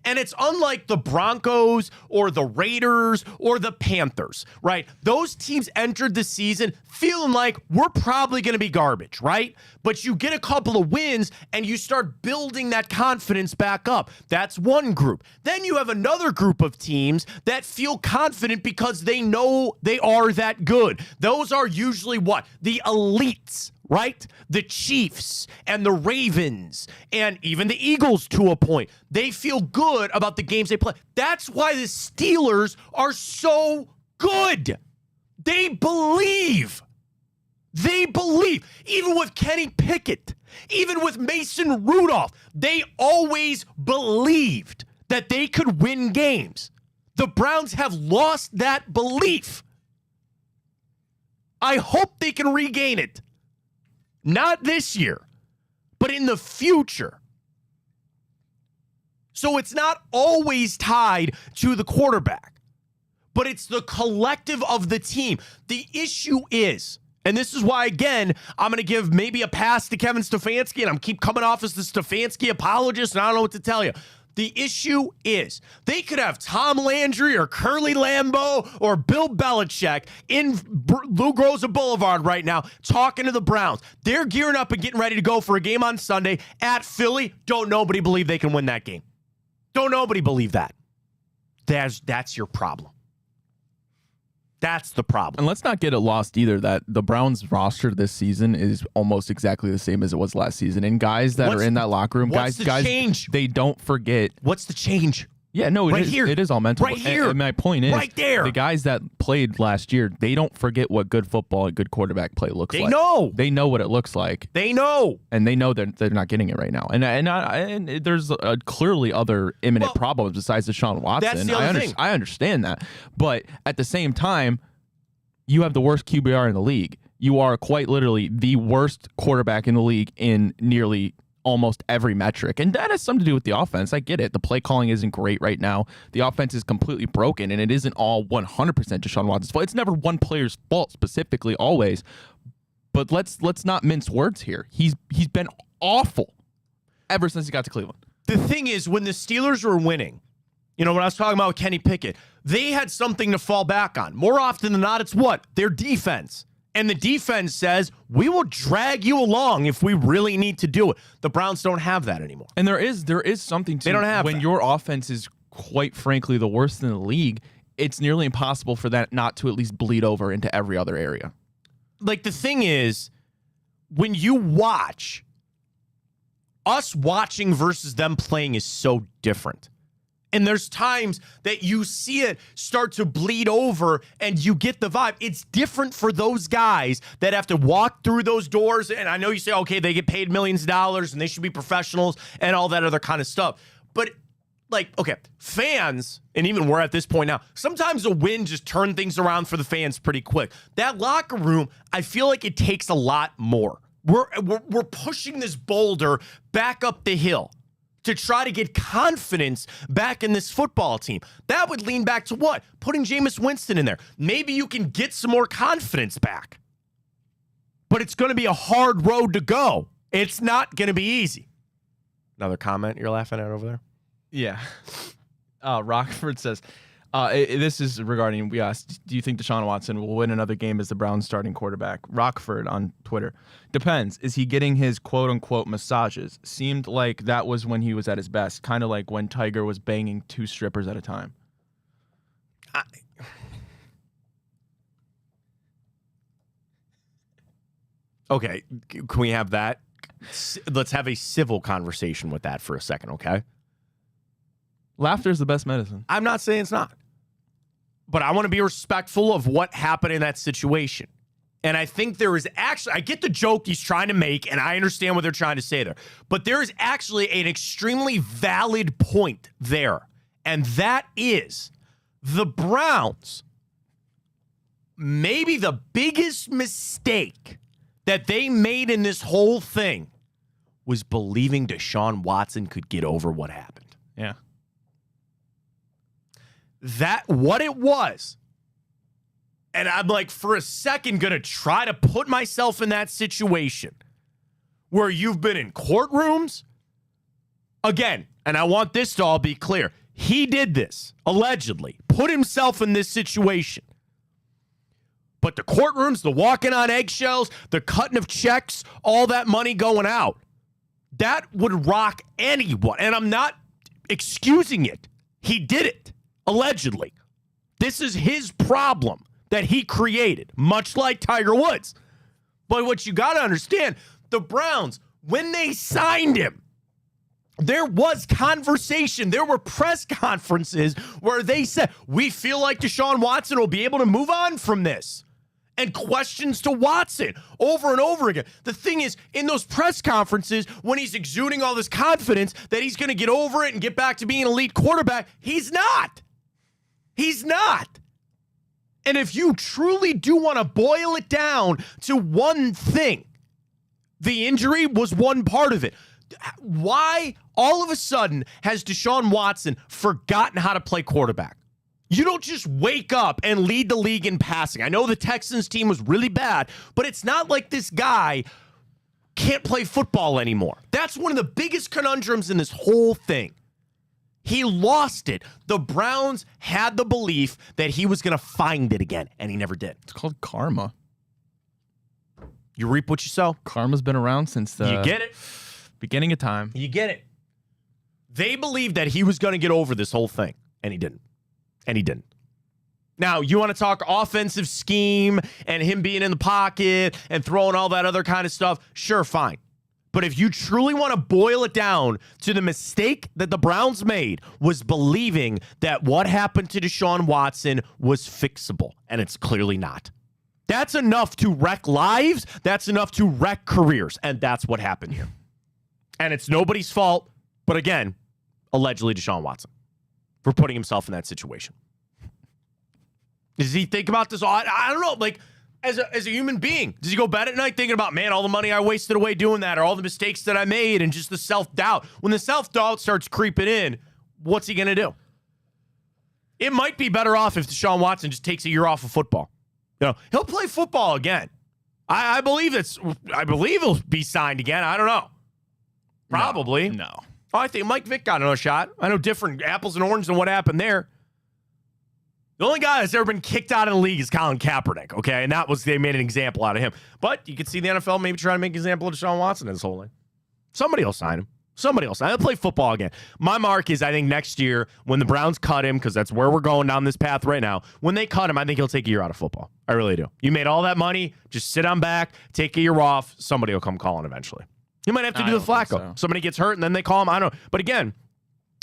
And it's unlike the Broncos or the Raiders or the Panthers, right? Those teams entered the season feeling like we're probably going to be garbage, right? But you get a couple of wins and you start building that confidence back up. That's one group. Then you have another group of teams that feel confident because they know they are that good. Those are usually what? The elites, right? The Chiefs and the Ravens and even the Eagles to a point. They feel good about the games they play. That's why the Steelers are so good. They believe. They believe. Even with Kenny Pickett, even with Mason Rudolph, they always believed that they could win games. The Browns have lost that belief. I hope they can regain it. Not this year, but in the future. So it's not always tied to the quarterback, but it's the collective of the team. The issue is, and this is why, again, I'm going to give maybe a pass to Kevin Stefanski, and I'm keep coming off as the Stefanski apologist, and I don't know what to tell you. The issue is they could have Tom Landry or Curly Lambeau or Bill Belichick in Lou Groza Boulevard right now talking to the Browns. They're gearing up and getting ready to go for a game on Sunday at Philly. Don't nobody believe they can win that game. Don't nobody believe that. That's your problem. That's the problem.
And let's not get it lost either that the Browns roster this season is almost exactly the same as it was last season. And guys that are in that locker room, guys,
change?
They don't forget.
What's the change?
Yeah, no, it is all mental.
Right here.
And my point is,
right there.
The guys that played last year, they don't forget what good football and good quarterback play looks like. They know what it looks like.
They know.
And they know that they're not getting it right now. And there's clearly other imminent problems besides Deshaun Watson.
That's the other thing.
I understand that. But at the same time, you have the worst QBR in the league. You are quite literally the worst quarterback in the league in nearly almost every metric. And that has something to do with the offense. I get it. The play calling isn't great right now. The offense is completely broken, and it isn't all 100% Deshaun Watson's fault. It's never one player's fault specifically, always. But let's not mince words here. He's been awful ever since he got to Cleveland.
The thing is, when the Steelers were winning, when I was talking about Kenny Pickett, they had something to fall back on. More often than not, it's what? Their defense. And the defense says, we will drag you along if we really need to do it. The Browns don't have that anymore.
And there is something to
they don't have
when
that.
Your offense is quite frankly the worst in the league, it's nearly impossible for that not to at least bleed over into every other area.
Like, the thing is, when you watch, us watching versus them playing is so different. And there's times that you see it start to bleed over and you get the vibe. It's different for those guys that have to walk through those doors. And I know you say, okay, they get paid millions of dollars and they should be professionals and all that other kind of stuff. But okay, fans, and even we're at this point now, sometimes a win just turns things around for the fans pretty quick. That locker room, I feel like it takes a lot more. We're pushing this boulder back up the hill to try to get confidence back in this football team. That would lean back to what? Putting Jameis Winston in there. Maybe you can get some more confidence back. But it's going to be a hard road to go. It's not going to be easy. Another comment you're laughing at over there?
Yeah. Rockford says,
This is regarding, we asked, do you think Deshaun Watson will win another game as the Browns starting quarterback? Rockford on Twitter. Depends. Is he getting his quote-unquote massages? Seemed like that was when he was at his best, kind of like when Tiger was banging 2 strippers at a time.
Okay, can we have that? Let's have a civil conversation with that for a second, okay?
Laughter is the best medicine.
I'm not saying it's not. But I want to be respectful of what happened in that situation. And I think there is actually, I get the joke he's trying to make, and I understand what they're trying to say there. But there is actually an extremely valid point there. And that is the Browns, maybe the biggest mistake that they made in this whole thing was believing Deshaun Watson could get over what happened.
Yeah.
That, what it was, and I'm like, for a second, going to try to put myself in that situation where you've been in courtrooms. Again, and I want this to all be clear. He did this, allegedly, put himself in this situation. But the courtrooms, the walking on eggshells, the cutting of checks, all that money going out, that would rock anyone. And I'm not excusing it. He did it, allegedly. This is his problem that he created, much like Tiger Woods. But what you got to understand, the Browns, when they signed him, there was conversation. There were press conferences where they said, we feel like Deshaun Watson will be able to move on from this. And questions to Watson over and over again. The thing is, in those press conferences, when he's exuding all this confidence that he's going to get over it and get back to being an elite quarterback, he's not. He's not. And if you truly do want to boil it down to one thing, the injury was one part of it. Why all of a sudden has Deshaun Watson forgotten how to play quarterback? You don't just wake up and lead the league in passing. I know the Texans team was really bad, but it's not like this guy can't play football anymore. That's one of the biggest conundrums in this whole thing. He lost it. The Browns had the belief that he was going to find it again, and he never did.
It's called karma.
You reap what you sow.
Karma's been around since the
You get it?
beginning of time.
You get it. They believed that he was going to get over this whole thing, and he didn't. And he didn't. Now, you want to talk offensive scheme and him being in the pocket and throwing all that other kind of stuff? Sure, fine. But if you truly want to boil it down to the mistake that the Browns made was believing that what happened to Deshaun Watson was fixable, and it's clearly not. That's enough to wreck lives. That's enough to wreck careers, and that's what happened here. And it's nobody's fault, but again, allegedly Deshaun Watson for putting himself in that situation. Does he think about this? I don't know. Like, as a human being, does he go bed at night thinking about, man, all the money I wasted away doing that, or all the mistakes that I made, and just the self-doubt? When the self-doubt starts creeping in, what's he going to do? It might be better off if Deshaun Watson just takes a year off of football. You know, he'll play football again. I believe he'll be signed again. I don't know. Probably.
No.
Oh, I think Mike Vick got another shot. I know different apples and oranges and what happened there. The only guy that's ever been kicked out of the league is Colin Kaepernick, okay? And they made an example out of him. But you could see the NFL maybe trying to make an example of Deshaun Watson in this whole thing. Somebody will sign him. Somebody else. I'll play football again. My mark is, I think next year when the Browns cut him, because that's where we're going down this path right now, when they cut him, I think he'll take a year out of football. I really do. You made all that money, just sit on back, take a year off. Somebody will come calling eventually. You might have to do the Flacco. So. Somebody gets hurt and then they call him. I don't know. But again,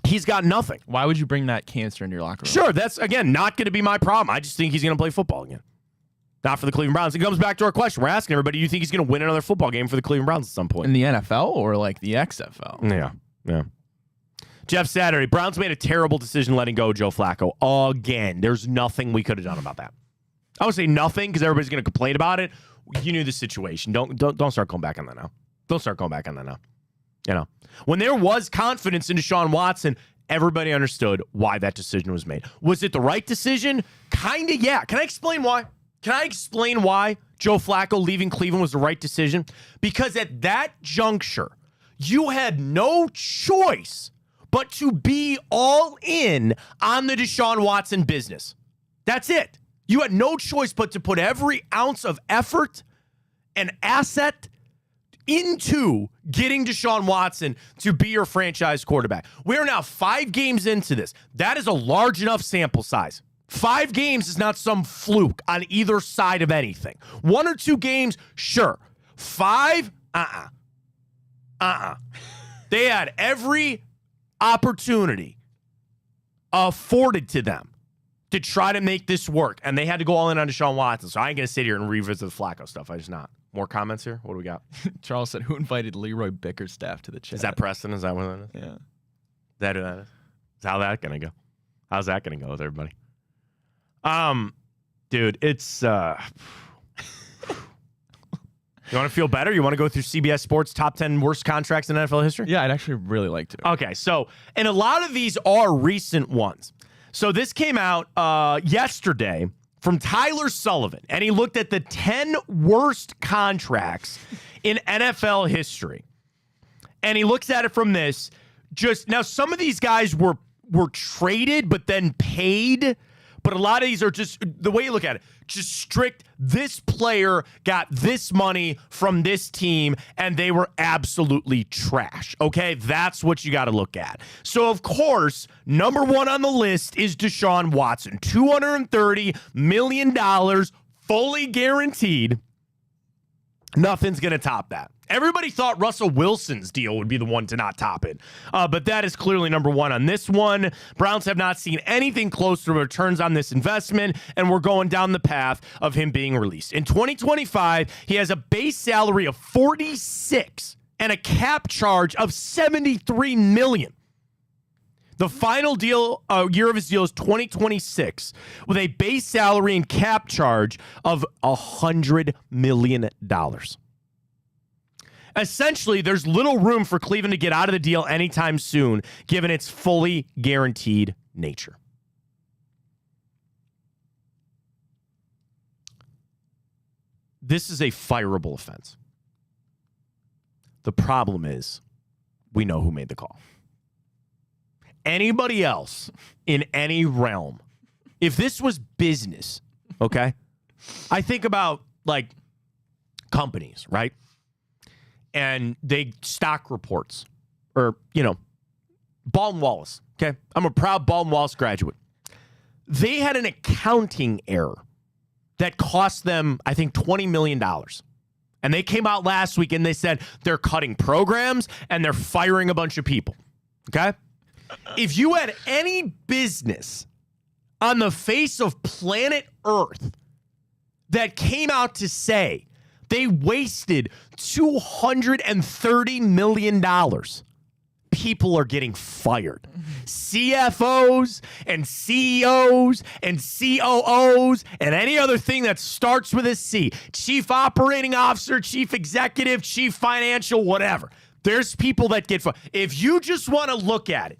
he's got nothing.
Why would you bring that cancer into your locker room?
Sure, that's, again, not going to be my problem. I just think he's going to play football again. Not for the Cleveland Browns. It comes back to our question. We're asking everybody, do you think he's going to win another football game for the Cleveland Browns at some point?
In the NFL or like the XFL?
Yeah. Jeff Saturday, Browns made a terrible decision letting go of Joe Flacco again. There's nothing we could have done about that. I would say nothing because everybody's going to complain about it. You knew the situation. Don't start going back on that now. Don't start going back on that now. You know, when there was confidence in Deshaun Watson, everybody understood why that decision was made. Was it the right decision? Kind of, yeah. Can I explain why? Can I explain why Joe Flacco leaving Cleveland was the right decision? Because at that juncture, you had no choice but to be all in on the Deshaun Watson business. That's it. You had no choice but to put every ounce of effort and asset into getting Deshaun Watson to be your franchise quarterback. We're now 5 games into this. That is a large enough sample size. 5 games is not some fluke on either side of anything. 1 or 2 games, sure. 5, They had every opportunity afforded to them to try to make this work, and they had to go all in on Deshaun Watson. So I ain't going to sit here and revisit the Flacco stuff. I just not. More comments here? What do we got?
Charles said, who invited Leroy Bickerstaff to the chat?
Is that Preston? Is that what that is?
Yeah.
Is that who that is? How's that going to go? How's that going to go with everybody? Dude, it's... You want to feel better? You want to go through CBS Sports top 10 worst contracts in NFL history?
Yeah, I'd actually really like to.
Okay, so, and a lot of these are recent ones. So this came out yesterday from Tyler Sullivan, and he looked at the 10 worst contracts in NFL history. And he looks at it from this. Now, some of these guys were traded, but then paid. But a lot of these are just, the way you look at it, just strict, this player got this money from this team, and they were absolutely trash. Okay? That's what you got to look at. So, of course, number 1 on the list is Deshaun Watson. $230 million, fully guaranteed. Nothing's going to top that. Everybody thought Russell Wilson's deal would be the one to not top it. But that is clearly number 1 on this one. Browns have not seen anything close to returns on this investment, and we're going down the path of him being released. In 2025, he has a base salary of $46 and a cap charge of $73 million. The final year of his deal is 2026 with a base salary and cap charge of $100 million. Essentially, there's little room for Cleveland to get out of the deal anytime soon, given its fully guaranteed nature. This is a fireable offense. The problem is, we know who made the call. Anybody else in any realm, if this was business, okay? I think about, like, companies, right? And they stock reports, or, Baldwin Wallace, okay? I'm a proud Baldwin Wallace graduate. They had an accounting error that cost them, I think, $20 million. And they came out last week and they said they're cutting programs and they're firing a bunch of people, okay? If you had any business on the face of planet Earth that came out to say they wasted $230 million, people are getting fired. CFOs and CEOs and COOs and any other thing that starts with a C. Chief Operating Officer, Chief Executive, Chief Financial, whatever. There's people that get fired. If you just want to look at it,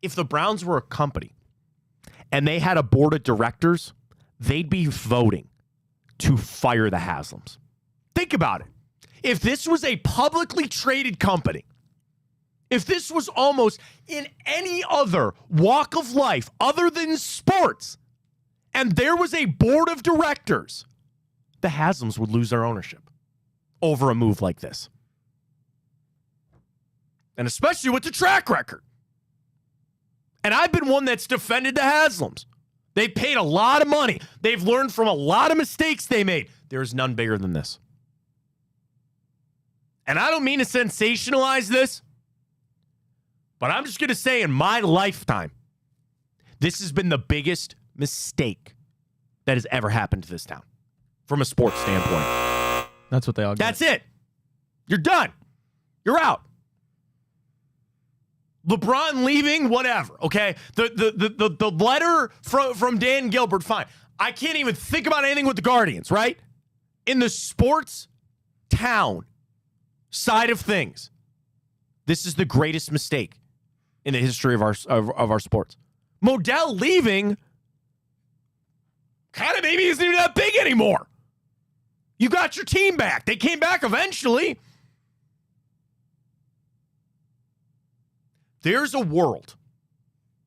if the Browns were a company and they had a board of directors, they'd be voting to fire the Haslams. Think about it. If this was a publicly traded company, if this was almost in any other walk of life other than sports, and there was a board of directors, the Haslams would lose their ownership over a move like this. And especially with the track record. And I've been one that's defended the Haslams. They paid a lot of money. They've learned from a lot of mistakes they made. There is none bigger than this. And I don't mean to sensationalize this, but I'm just going to say in my lifetime, this has been the biggest mistake that has ever happened to this town from a sports standpoint.
That's what they all get.
That's it. You're done. You're out. LeBron leaving, whatever, okay? The letter from Dan Gilbert, fine. I can't even think about anything with the Guardians, right? In the sports town side of things, this is the greatest mistake in the history of our sports. Modell leaving kind of maybe isn't even that big anymore. You got your team back. They came back eventually. There's a world.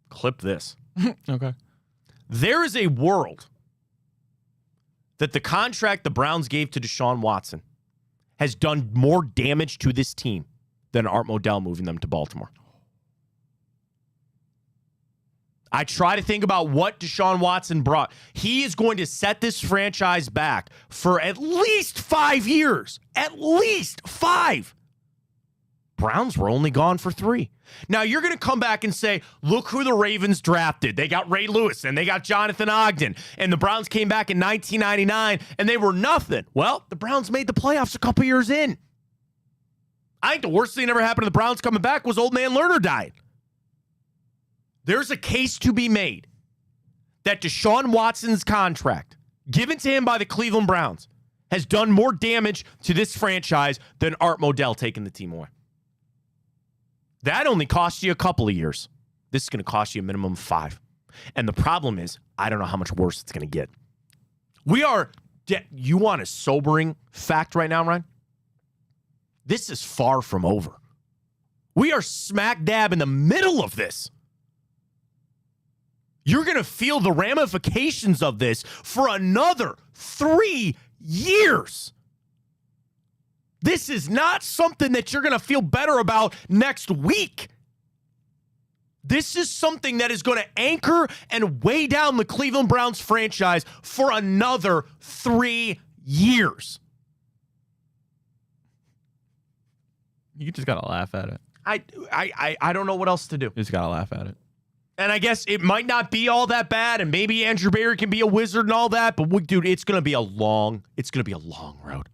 Clip this.
Okay.
There is a world that the contract the Browns gave to Deshaun Watson has done more damage to this team than Art Modell moving them to Baltimore. I try to think about what Deshaun Watson brought. He is going to set this franchise back for at least 5 years. At least 5. Browns were only gone for 3. Now, you're going to come back and say, look who the Ravens drafted. They got Ray Lewis and they got Jonathan Ogden. And the Browns came back in 1999 and they were nothing. Well, the Browns made the playoffs a couple years in. I think the worst thing that ever happened to the Browns coming back was old man Lerner dying. There's a case to be made that Deshaun Watson's contract, given to him by the Cleveland Browns, has done more damage to this franchise than Art Modell taking the team away. That only cost you a couple of years. This is going to cost you a minimum of 5. And the problem is, I don't know how much worse it's going to get. You want a sobering fact right now, Ryan? This is far from over. We are smack dab in the middle of this. You're going to feel the ramifications of this for another 3 years. This is not something that you're going to feel better about next week. This is something that is going to anchor and weigh down the Cleveland Browns franchise for another 3 years.
You just got to laugh at it.
I don't know what else to do.
You just got to laugh at it.
And I guess it might not be all that bad, and maybe Andrew Berry can be a wizard and all that, but dude, it's going to be a long road.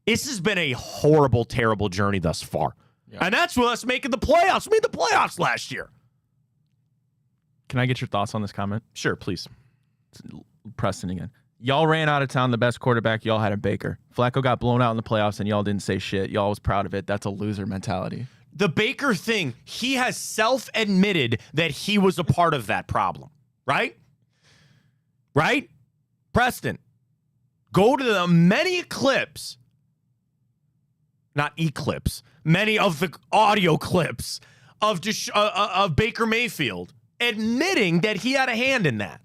This has been a horrible, terrible journey thus far. Yeah. And that's with us making the playoffs. We made the playoffs last year.
Can I get your thoughts on this comment?
Sure, please.
Preston again. Y'all ran out of town. The best quarterback y'all had in Baker. Flacco got blown out in the playoffs, and y'all didn't say shit. Y'all was proud of it. That's a loser mentality.
The Baker thing, he has self-admitted that he was a part of that problem, right? Right? Preston, go to the many clips, not eclipse, many of the audio clips of Baker Mayfield admitting that he had a hand in that.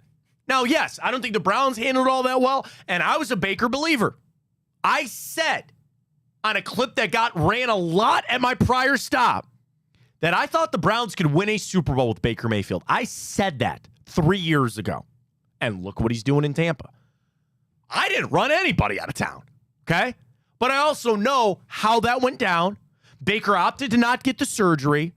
Now, yes, I don't think the Browns handled it all that well, and I was a Baker believer. I said on a clip that ran a lot at my prior stop that I thought the Browns could win a Super Bowl with Baker Mayfield. I said that 3 years ago. And look what he's doing in Tampa. I didn't run anybody out of town, okay? But I also know how that went down. Baker opted to not get the surgery.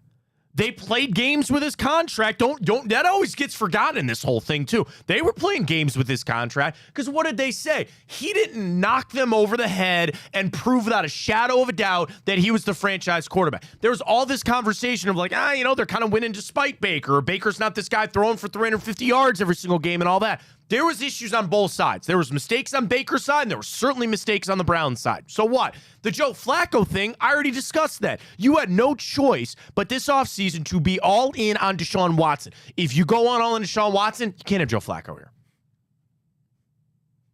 They played games with his contract. Don't that always gets forgotten in this whole thing too. They were playing games with his contract because what did they say? He didn't knock them over the head and prove without a shadow of a doubt that he was the franchise quarterback. There was all this conversation of like, they're kind of winning despite Baker. Or Baker's not this guy throwing for 350 yards every single game and all that. There was issues on both sides. There was mistakes on Baker's side, and there were certainly mistakes on the Browns side. So what? The Joe Flacco thing, I already discussed that. You had no choice but this offseason to be all in on Deshaun Watson. If you go on all in Deshaun Watson, you can't have Joe Flacco here.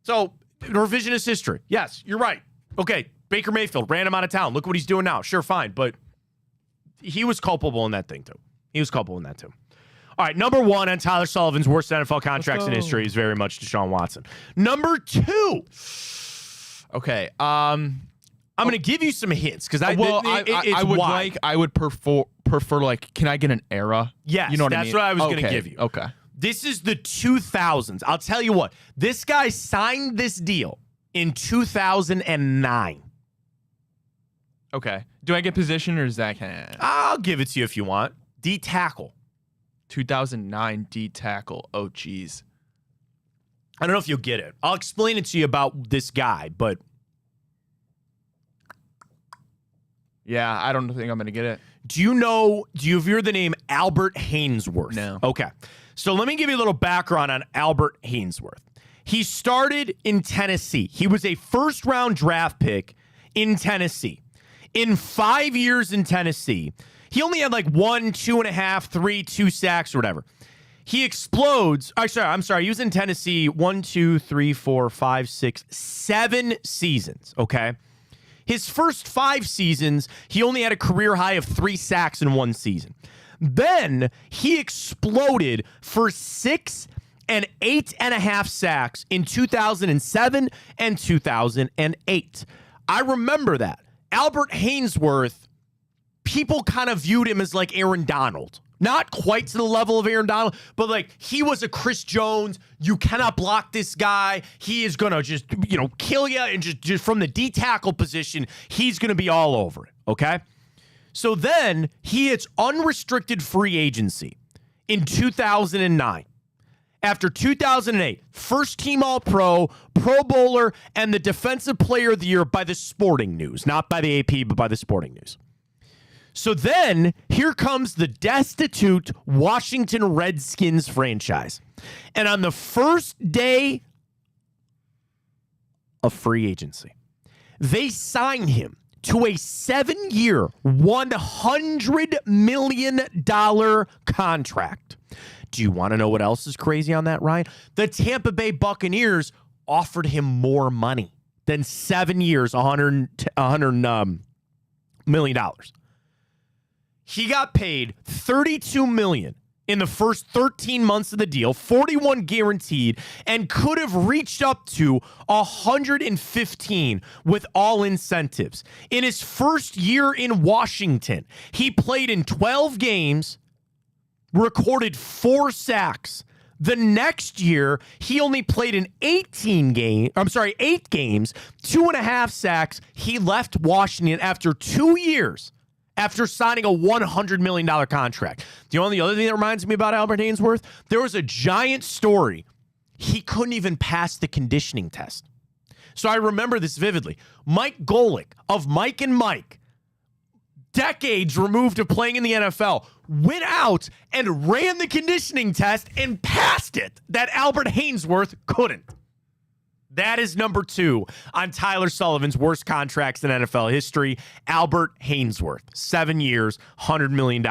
So, revisionist history. Yes, you're right. Okay, Baker Mayfield ran him out of town. Look what he's doing now. Sure, fine, but he was culpable in that thing, too. He was culpable in that, too. All right, number 1 on Tyler Sullivan's worst NFL contracts in history is very much Deshaun Watson. Number 2.
Okay,
I'm going to give you some hints because I
would prefer like, can I get an era?
Yes,
you know what
that's
I mean?
what I was going to give you.
Okay,
this is the 2000s. I'll tell you what. This guy signed this deal in 2009.
Okay, do I get position or is that?
I'll give it to you if you want. D tackle.
2009 D tackle. Oh, geez.
I don't know if you'll get it. I'll explain it to you about this guy, but
yeah, I don't think I'm going to get it.
Do you hear the name Albert Hainsworth?
No.
Okay. So let me give you a little background on Albert Hainsworth. He started in Tennessee. He was a first-round draft pick in Tennessee. In 5 years in Tennessee, he only had like 1, 2.5, 3, 2 sacks or whatever. He explodes. I'm sorry. He was in Tennessee 1, 2, 3, 4, 5, 6, 7 seasons. Okay. His first 5 seasons, he only had a career high of 3 sacks in one season. Then he exploded for 6 and 8.5 sacks in 2007 and 2008. I remember that. Albert Haynesworth, people kind of viewed him as like Aaron Donald. Not quite to the level of Aaron Donald, but like he was a Chris Jones. You cannot block this guy. He is going to just, kill you. And just from the D tackle position, he's going to be all over it. Okay. So then he hits unrestricted free agency in 2009. After 2008, first team All-Pro, Pro Bowler, and the Defensive Player of the Year by the Sporting News. Not by the AP, but by the Sporting News. So then, here comes the destitute Washington Redskins franchise. And on the first day of free agency, they sign him to a 7-year, $100 million contract. Do you want to know what else is crazy on that, Ryan? The Tampa Bay Buccaneers offered him more money than 7 years, $100 million. He got paid $32 million in the first 13 months of the deal, 41 guaranteed, and could have reached up to 115 with all incentives. In his first year in Washington, he played in 12 games, recorded 4 sacks. The next year, he only played in 8 games, 2.5 sacks. He left Washington after 2 years. After signing a $100 million contract. The only other thing that reminds me about Albert Haynesworth, there was a giant story. He couldn't even pass the conditioning test. So I remember this vividly. Mike Golick of Mike and Mike, decades removed of playing in the NFL, went out and ran the conditioning test and passed it that Albert Haynesworth couldn't. That is number 2 on Tyler Sullivan's worst contracts in NFL history. Albert Haynesworth, 7 years, $100 million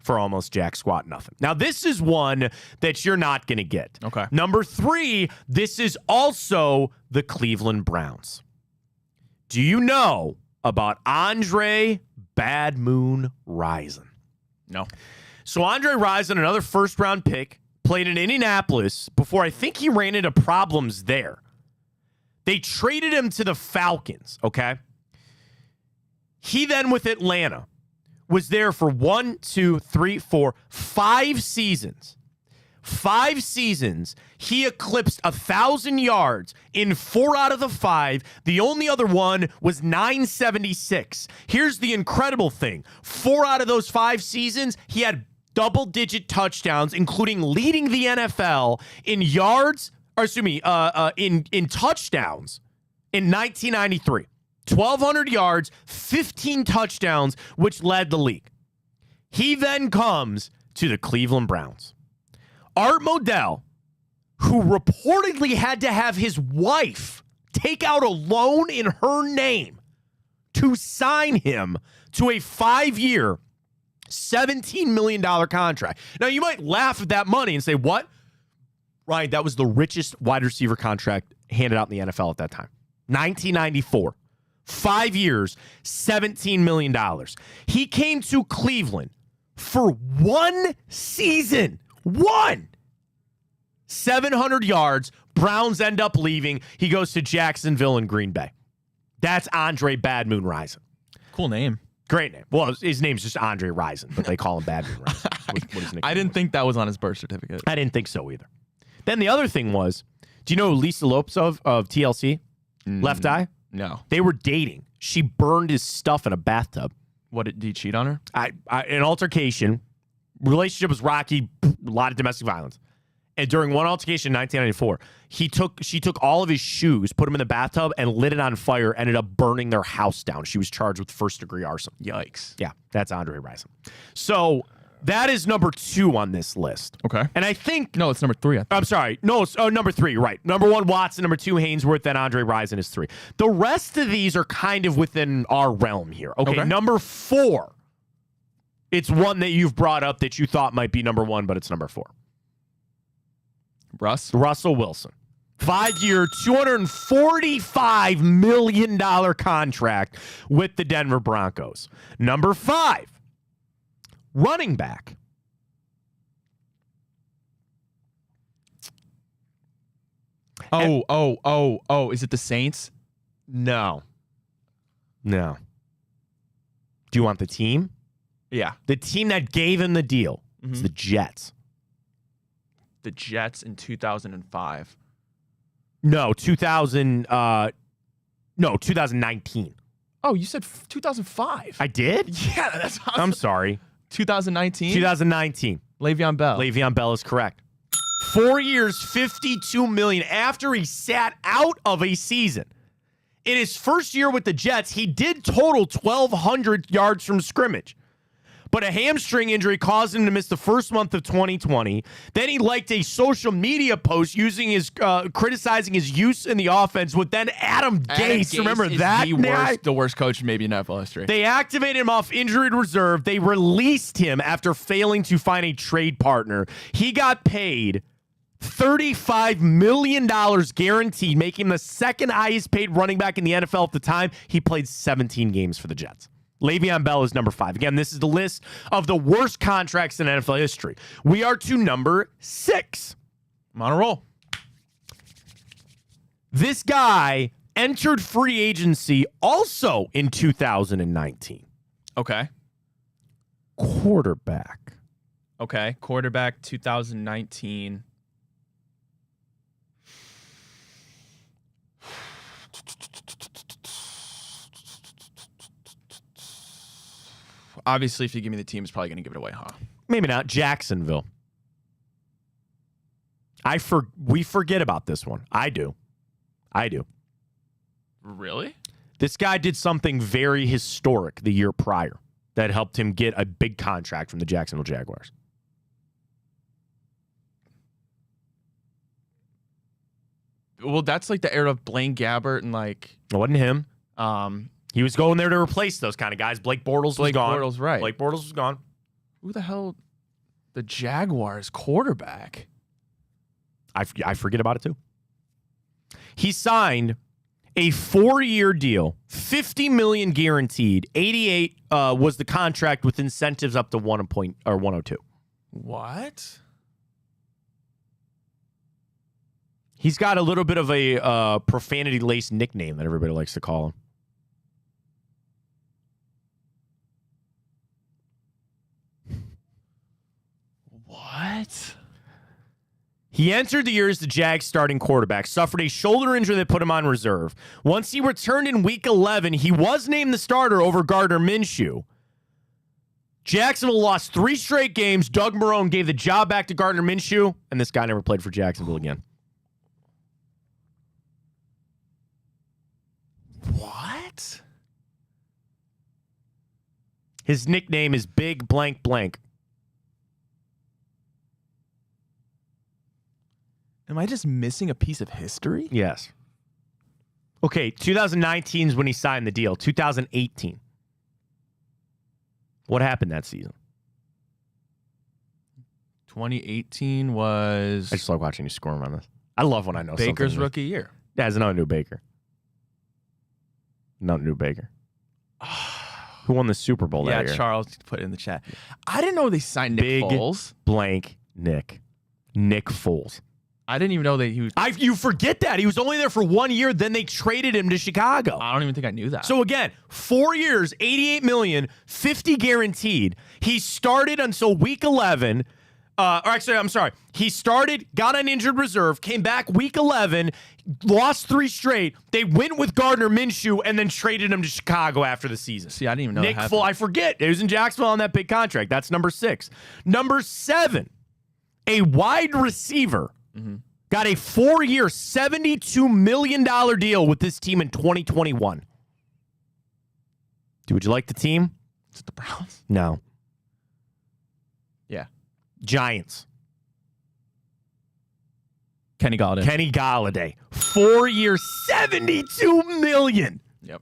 for almost jack squat nothing. Now, this is one that you're not going to get.
Okay.
Number 3, this is also the Cleveland Browns. Do you know about Andre Bad Moon Rison?
No.
So Andre Rison, another first-round pick, played in Indianapolis before I think he ran into problems there. They traded him to the Falcons, okay? He then, with Atlanta, was there for 5 seasons. 5 seasons. He eclipsed 1,000 yards in 4 out of the 5. The only other one was 976. Here's the incredible thing. 4 out of those 5 seasons, he had double-digit touchdowns, including leading the NFL in yards, in touchdowns in 1993. 1,200 yards, 15 touchdowns, which led the league. He then comes to the Cleveland Browns. Art Modell, who reportedly had to have his wife take out a loan in her name to sign him to a 5-year, $17 million contract. Now, you might laugh at that money and say, what? Ryan, that was the richest wide receiver contract handed out in the NFL at that time. 1994. 5 years, $17 million. He came to Cleveland for 1 season. 700 yards. Browns end up leaving. He goes to Jacksonville and Green Bay. That's Andre Bad Moon Rison.
Cool name.
Great name. Well, his name's just Andre Rison, but they call him Bad Moon Rison.
I didn't think that was on his birth certificate.
I didn't think so either. Then the other thing was, do you know Lisa Lopes of TLC? Left Eye?
No.
They were dating. She burned his stuff in a bathtub.
What, did he cheat on her?
An altercation. Relationship was rocky. A lot of domestic violence. And during one altercation in 1994, she took all of his shoes, put them in the bathtub, and lit it on fire, ended up burning their house down. She was charged with first-degree arson.
Yikes.
Yeah, that's Andre Rison. So that is number 2 on this list.
Okay.
And I think...
No, it's number 3.
I'm sorry. No, it's number 3, right. Number 1, Watson. Number 2, Haynesworth. Then Andre Rison is 3. The rest of these are kind of within our realm here. Okay. Number 4. It's one that you've brought up that you thought might be number 1, but it's number 4. Russell Wilson. 5-year, $245 million contract with the Denver Broncos. Number 5, running back
Oh. Is it the Saints?
No. Do you want the team?
Yeah.
The team that gave him the deal is the Jets.
The Jets in 2005.
No, 2019.
Oh, you said 2005.
I did?
Yeah, that's awesome.
I'm sorry.
2019?
2019.
Le'Veon Bell.
Le'Veon Bell is correct. 4 years, $52 million after he sat out of a season. In his first year with the Jets, he did total 1,200 yards from scrimmage. But a hamstring injury caused him to miss the first month of 2020. Then he liked a social media post criticizing his use in the offense with then Adam Gase. Remember that?
The worst coach maybe in NFL history.
They activated him off injured reserve. They released him after failing to find a trade partner. He got paid $35 million guaranteed, making him the second highest paid running back in the NFL at the time. He played 17 games for the Jets. Le'Veon Bell is number 5. Again, this is the list of the worst contracts in NFL history. We are to number 6.
I'm on a roll.
This guy entered free agency also in 2019.
Okay.
Quarterback.
Okay. Quarterback 2019. Obviously, if you give me the team, it's probably going to give it away, huh?
Maybe not. Jacksonville. We forget about this one. I do.
Really?
This guy did something very historic the year prior that helped him get a big contract from the Jacksonville Jaguars.
Well, that's like the era of Blaine Gabbert and like...
It wasn't him. He was going there to replace those kind of guys. Blake Bortles was gone.
Blake Bortles, right.
Blake Bortles was gone.
Who the hell? The Jaguars quarterback.
I forget about it too. He signed a 4-year deal, $50 million guaranteed. 88 was the contract with incentives up to 102.
What?
He's got a little bit of a profanity-laced nickname that everybody likes to call him.
What?
He entered the year as the Jags starting quarterback, suffered a shoulder injury that put him on reserve. Once he returned in Week 11, he was named the starter over Gardner Minshew. Jacksonville lost 3 straight games. Doug Marrone gave the job back to Gardner Minshew, and this guy never played for Jacksonville again.
What?
His nickname is Big Blank Blank.
Am I just missing a piece of history?
Yes. Okay, 2019 is when he signed the deal. 2018. What happened that season?
2018 was...
I just like watching you squirm on this. I love when I know
Baker's
something.
rookie year.
Yeah, it's nothing to do with Baker. Nothing to do with Baker. Who won the Super Bowl that year?
Yeah, Charles put it in the chat. I didn't know they signed Nick Foles.
Blank Nick. Nick Foles.
I didn't even know that he was...
You forget that. He was only there for 1 year, then they traded him to Chicago.
I don't even think I knew that.
So again, 4 years, $88 million, $50 guaranteed. He started until Week 11. He started, got on injured reserve, came back Week 11, lost 3 straight. They went with Gardner Minshew and then traded him to Chicago after the season.
See, I didn't even know
Nick
that
Foles, I forget. He was in Jacksonville on that big contract. That's number 6. Number 7, a wide receiver. Got a 4-year, $72 million deal with this team in 2021. Would you like the team?
Is it the Browns?
No.
Yeah.
Giants.
Kenny Galladay.
4-year, $72 million.
Yep.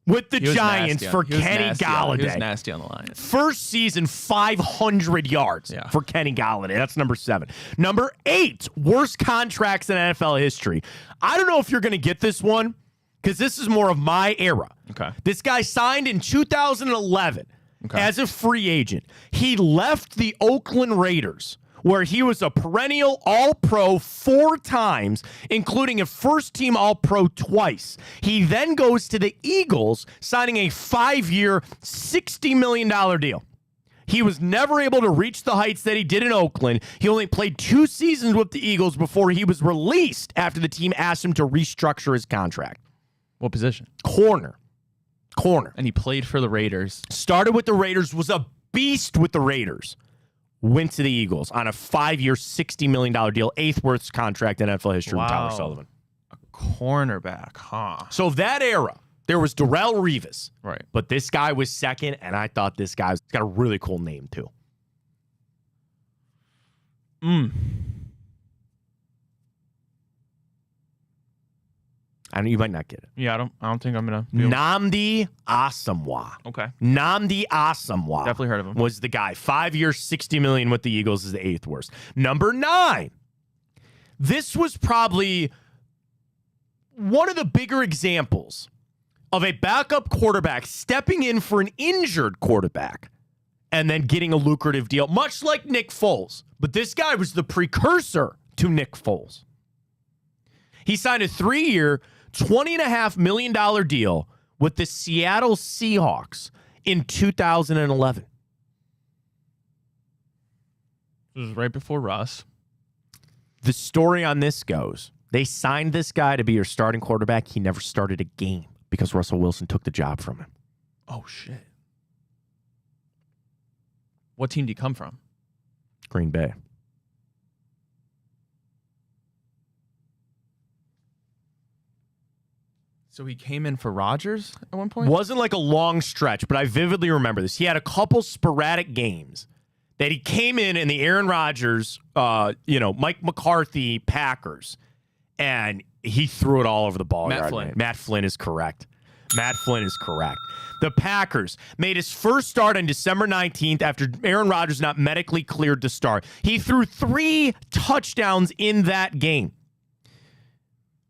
With the Giants for Kenny Galladay.
He was nasty on the line.
First season, 500 yards for Kenny Galladay. That's number 7. Number 8, worst contracts in NFL history. I don't know if you're going to get this one because this is more of my era.
Okay.
This guy signed in 2011 as a free agent. He left the Oakland Raiders, where he was a perennial All-Pro 4 times, including a first-team All-Pro twice. He then goes to the Eagles, signing a 5-year, $60 million deal. He was never able to reach the heights that he did in Oakland. He only played 2 seasons with the Eagles before he was released after the team asked him to restructure his contract.
What position?
Corner.
And he played for the Raiders.
Started with the Raiders, was a beast with the Raiders. Went to the Eagles on a 5-year, $60 million deal, 8th worst contract in NFL history with Tyler Sullivan.
A cornerback, huh?
So that era, there was Darrelle Revis.
Right.
But this guy was second, and I thought this guy's got a really cool name, too. I know you might not get it.
Yeah, I don't think I'm gonna.
Nnamdi Asomugha.
Okay.
Nnamdi Asomugha.
Definitely heard of him.
Was the guy. 5 years, $60 million with the Eagles is the 8th worst. Number 9. This was probably one of the bigger examples of a backup quarterback stepping in for an injured quarterback and then getting a lucrative deal, much like Nick Foles. But this guy was the precursor to Nick Foles. He signed a 3-year, $20.5 million deal with the Seattle Seahawks in 2011.
This was right before Russ.
The story on this goes, they signed this guy to be your starting quarterback. He never started a game because Russell Wilson took the job from him.
Oh, shit. What team did he come from?
Green Bay.
So he came in for Rodgers at one point?
Wasn't like a long stretch, but I vividly remember this. He had a couple sporadic games that he came in the Aaron Rodgers, Mike McCarthy Packers, and he threw it all over the ball.
Matt Flynn.
Man. Matt Flynn is correct. Matt Flynn is correct. The Packers made his first start on December 19th after Aaron Rodgers not medically cleared to start. He threw 3 touchdowns in that game.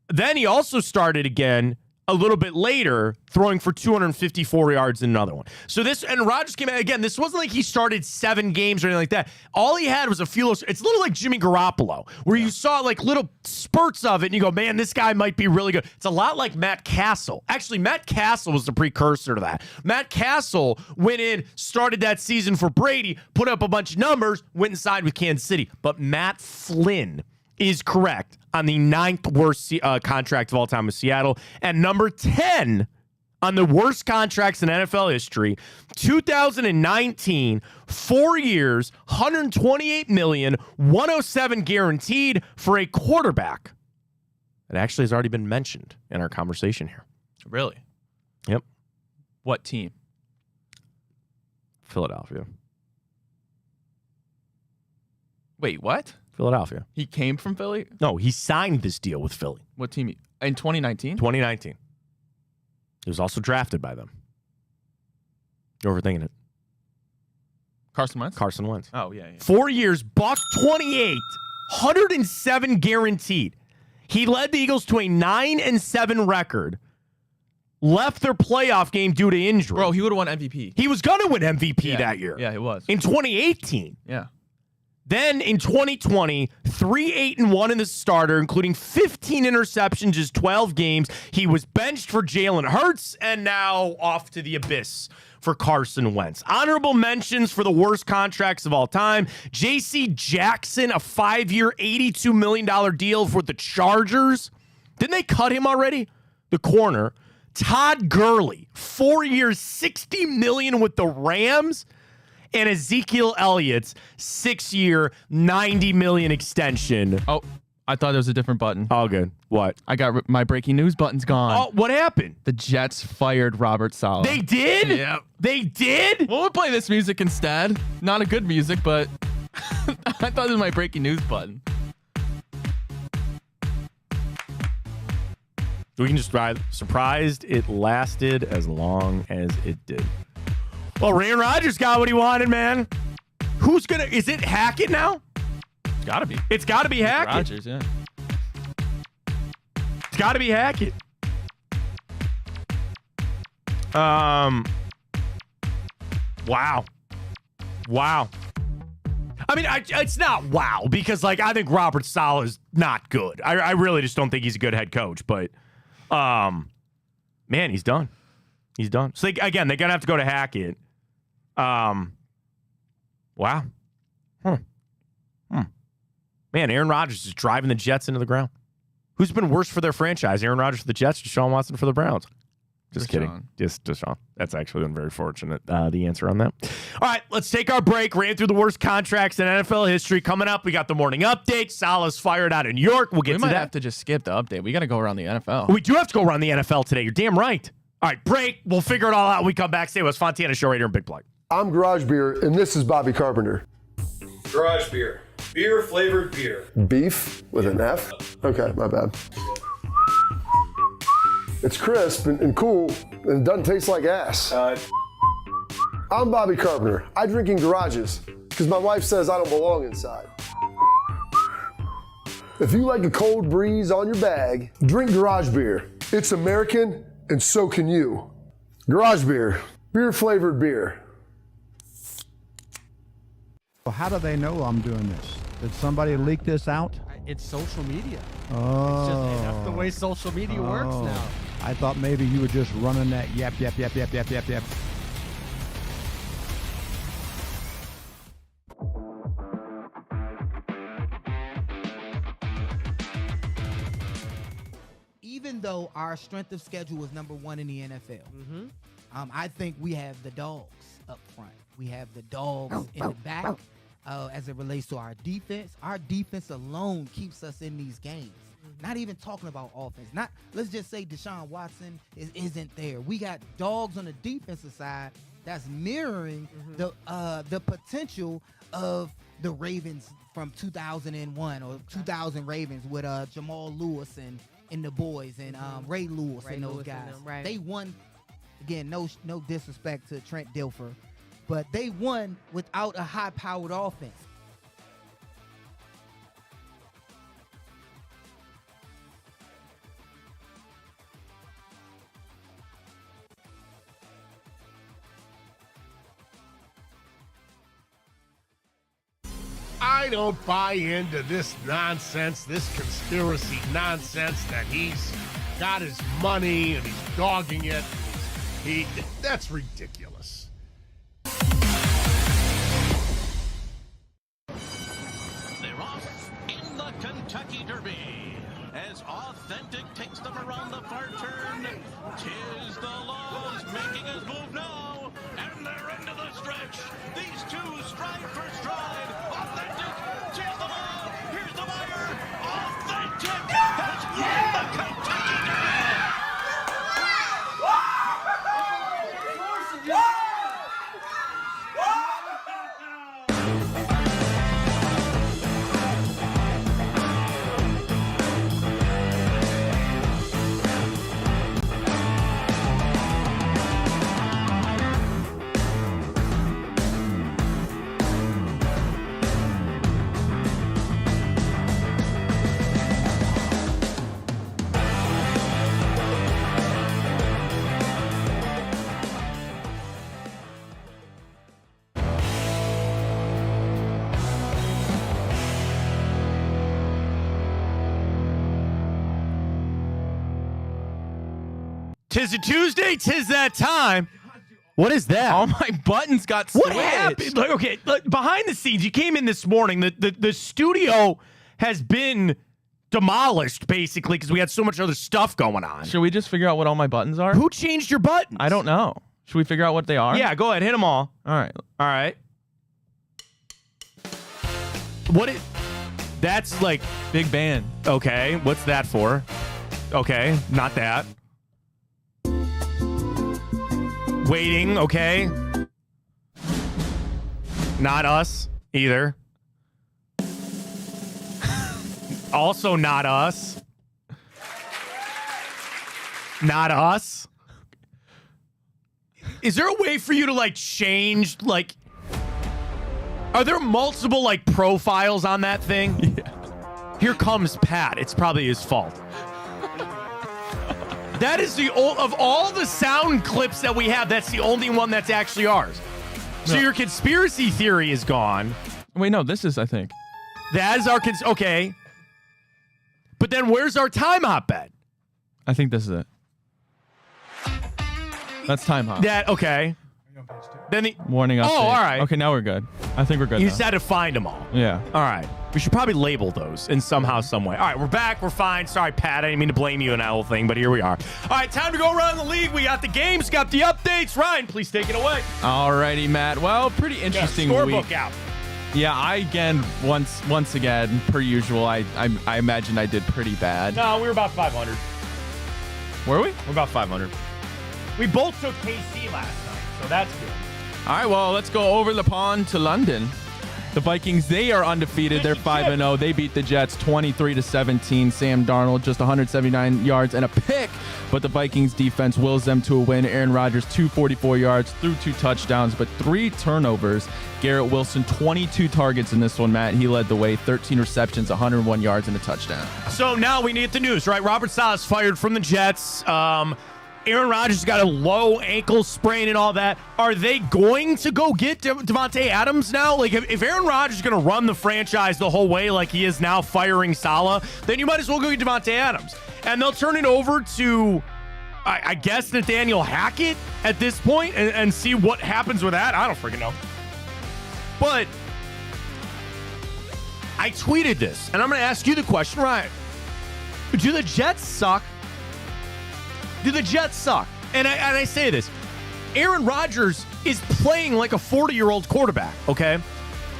Then he also started again a little bit later, throwing for 254 yards in another one. So and Rodgers came out again. This wasn't like he started 7 games or anything like that. All he had was a few. It's a little like Jimmy Garoppolo, where you saw like little spurts of it, and you go, "Man, this guy might be really good." It's a lot like Matt Castle. Actually, Matt Castle was the precursor to that. Matt Castle went in, started that season for Brady, put up a bunch of numbers, went inside with Kansas City. But Matt Flynn is correct on the 9th worst contract of all time with Seattle, and number 10 on the worst contracts in NFL history. 2019, 4 years, $128 million, $107 guaranteed for a quarterback that actually has already been mentioned in our conversation here.
Really?
Yep.
What team?
Philadelphia.
Wait, what?
Philadelphia.
He came from Philly?
No, he signed this deal with Philly.
What team? In 2019?
2019. He was also drafted by them. You're overthinking it.
Carson Wentz?
Carson Wentz.
Oh, yeah.
4 years, buck 28, 107 guaranteed. He led the Eagles to a 9-7 record. Left their playoff game due to injury.
Bro, he would have won MVP.
He was going to win MVP that year.
Yeah, he was.
In 2018.
Yeah.
Then in 2020, 3-8-1 in the starter, including 15 interceptions, just 12 games. He was benched for Jalen Hurts, and now off to the abyss for Carson Wentz. Honorable mentions for the worst contracts of all time. J.C. Jackson, a 5-year, $82 million deal for the Chargers. Didn't they cut him already? The corner. Todd Gurley, 4 years, $60 million with the Rams. And Ezekiel Elliott's 6-year, $90 million extension.
Oh, I thought there was a different button.
All good. What?
I got my breaking news button's gone.
Oh, what happened?
The Jets fired Robert Saleh.
They did?
Yeah.
They did?
Well, we'll play this music instead. Not a good music, but I thought it was my breaking news button.
We can just ride. Surprised it lasted as long as it did. Well, Aaron Rodgers got what he wanted, man. Who's gonna? Is it Hackett now?
It's gotta be.
It's gotta be Hackett.
Rodgers, yeah.
It's gotta be Hackett. Wow. I mean, it's not wow because, like, I think Robert Saleh is not good. I really just don't think he's a good head coach. But, man, he's done. He's done. So, they're going to have to go to Hackett. Wow. Man, Aaron Rodgers is driving the Jets into the ground. Who's been worse for their franchise? Aaron Rodgers for the Jets, Deshaun Watson for the Browns? Just kidding. Just Deshaun. That's actually been very fortunate, the answer on that. All right, let's take our break. Ran through the worst contracts in NFL history. Coming up, we got the morning update. Saleh's fired out in New York. We'll get to that.
We might have to just skip the update. We got to go around the NFL.
We do have to go around the NFL today. You're damn right. All right, break. We'll figure it all out when we come back. Stay with us. Fontana Show right here in Big Plug.
I'm Garage Beer, and this is Bobby Carpenter.
Garage Beer. Beer-flavored beer.
Beef with an F? Okay, my bad. It's crisp and cool, and it doesn't taste like ass. I'm Bobby Carpenter. I drink in garages because my wife says I don't belong inside. If you like a cold breeze on your bag, drink Garage Beer. It's American, and so can you. Garage Beer. Beer-flavored beer.
Well, how do they know I'm doing this? Did somebody leak this out?
It's social media.
Oh.
It's just that's the way social media works now.
I thought maybe you were just running that yap.
Even though our strength of schedule was number 1 in the NFL, I think we have the dogs up front. We have the dogs in the back. As it relates to our defense alone keeps us in these games. Not even talking about offense. Let's just say Deshaun Watson isn't there. We got dogs on the defensive side that's mirroring the potential of the Ravens from 2001 or 2000 Ravens with Jamal Lewis and the boys and Ray Lewis and those guys.
Right.
They won. Again, no disrespect to Trent Dilfer. But they won without a high-powered offense.
I don't buy into this nonsense, this conspiracy nonsense that he's got his money and he's dogging it. That's ridiculous.
They're off in the Kentucky Derby as Authentic takes them around the far turn. Tis the Laws making his move now, and they're into the stretch. These two stride for stride. Authentic, tis the Law. Here's the wire. Authentic has won the Kentucky Derby.
Tis a Tuesday, tis that time. What is that?
All my buttons got switched.
What happened? Like, okay, behind the scenes, you came in this morning. The studio has been demolished, basically, because we had so much other stuff going on.
Should we just figure out what all my buttons are?
Who changed your buttons?
I don't know. Should we figure out what they are?
Yeah, go ahead. Hit them all.
All right.
All right. What is... That's like...
Big band.
Okay, what's that for? Okay, not that. Waiting, okay. Not us either. Also not us. Not us. Is there a way for you to like change like are there multiple like profiles on that thing?
Yeah.
Here comes Pat. It's probably his fault. That is of all the sound clips that we have, that's the only one that's actually ours. So your conspiracy theory is gone.
Wait, no, this is, I think.
That is our okay. But then where's our time hop bet?
I think this is it. That's time hop.
That okay. Then the
Warning update.
Oh, all right.
Okay, now we're good. I think we're good
You
now.
just had to find them all.
Yeah.
All right. We should probably label those in somehow, some way. All right, we're back. We're fine. Sorry, Pat. I didn't mean to blame you on that whole thing, but here we are. All right, time to go around the league. We got the games, got the updates. Ryan, please take it away.
Alrighty, Matt. Well, pretty interesting week.
Scorebook out.
Yeah, I again, once again, per usual, I imagine I did pretty bad.
No, we were about 500.
Were we?
We're about 500. We both took KC last night, so that's good.
All right, well, let's go over the pond to London. The Vikings, they are undefeated. They're 5-0. They beat the Jets 23-17. Sam Darnold just 179 yards and a pick, but the Vikings defense wills them to a win. Aaron Rodgers 244 yards, threw 2 touchdowns, but 3 turnovers. Garrett Wilson 22 targets in this one, Matt. He led the way, 13 receptions, 101 yards and a touchdown.
So now we need the news, right? Robert Saleh's fired from the Jets. Aaron Rodgers got a low ankle sprain and all that. Are they going to go get Devontae Adams now? Like, if Aaron Rodgers is going to run the franchise the whole way like he is now firing Saleh, then you might as well go get Devontae Adams. And they'll turn it over to, I guess, Nathaniel Hackett at this point and see what happens with that. I don't freaking know. But I tweeted this, and I'm going to ask you the question, Ryan. Do the Jets suck? Do the Jets suck? And I say this. Aaron Rodgers is playing like a 40-year-old quarterback, okay?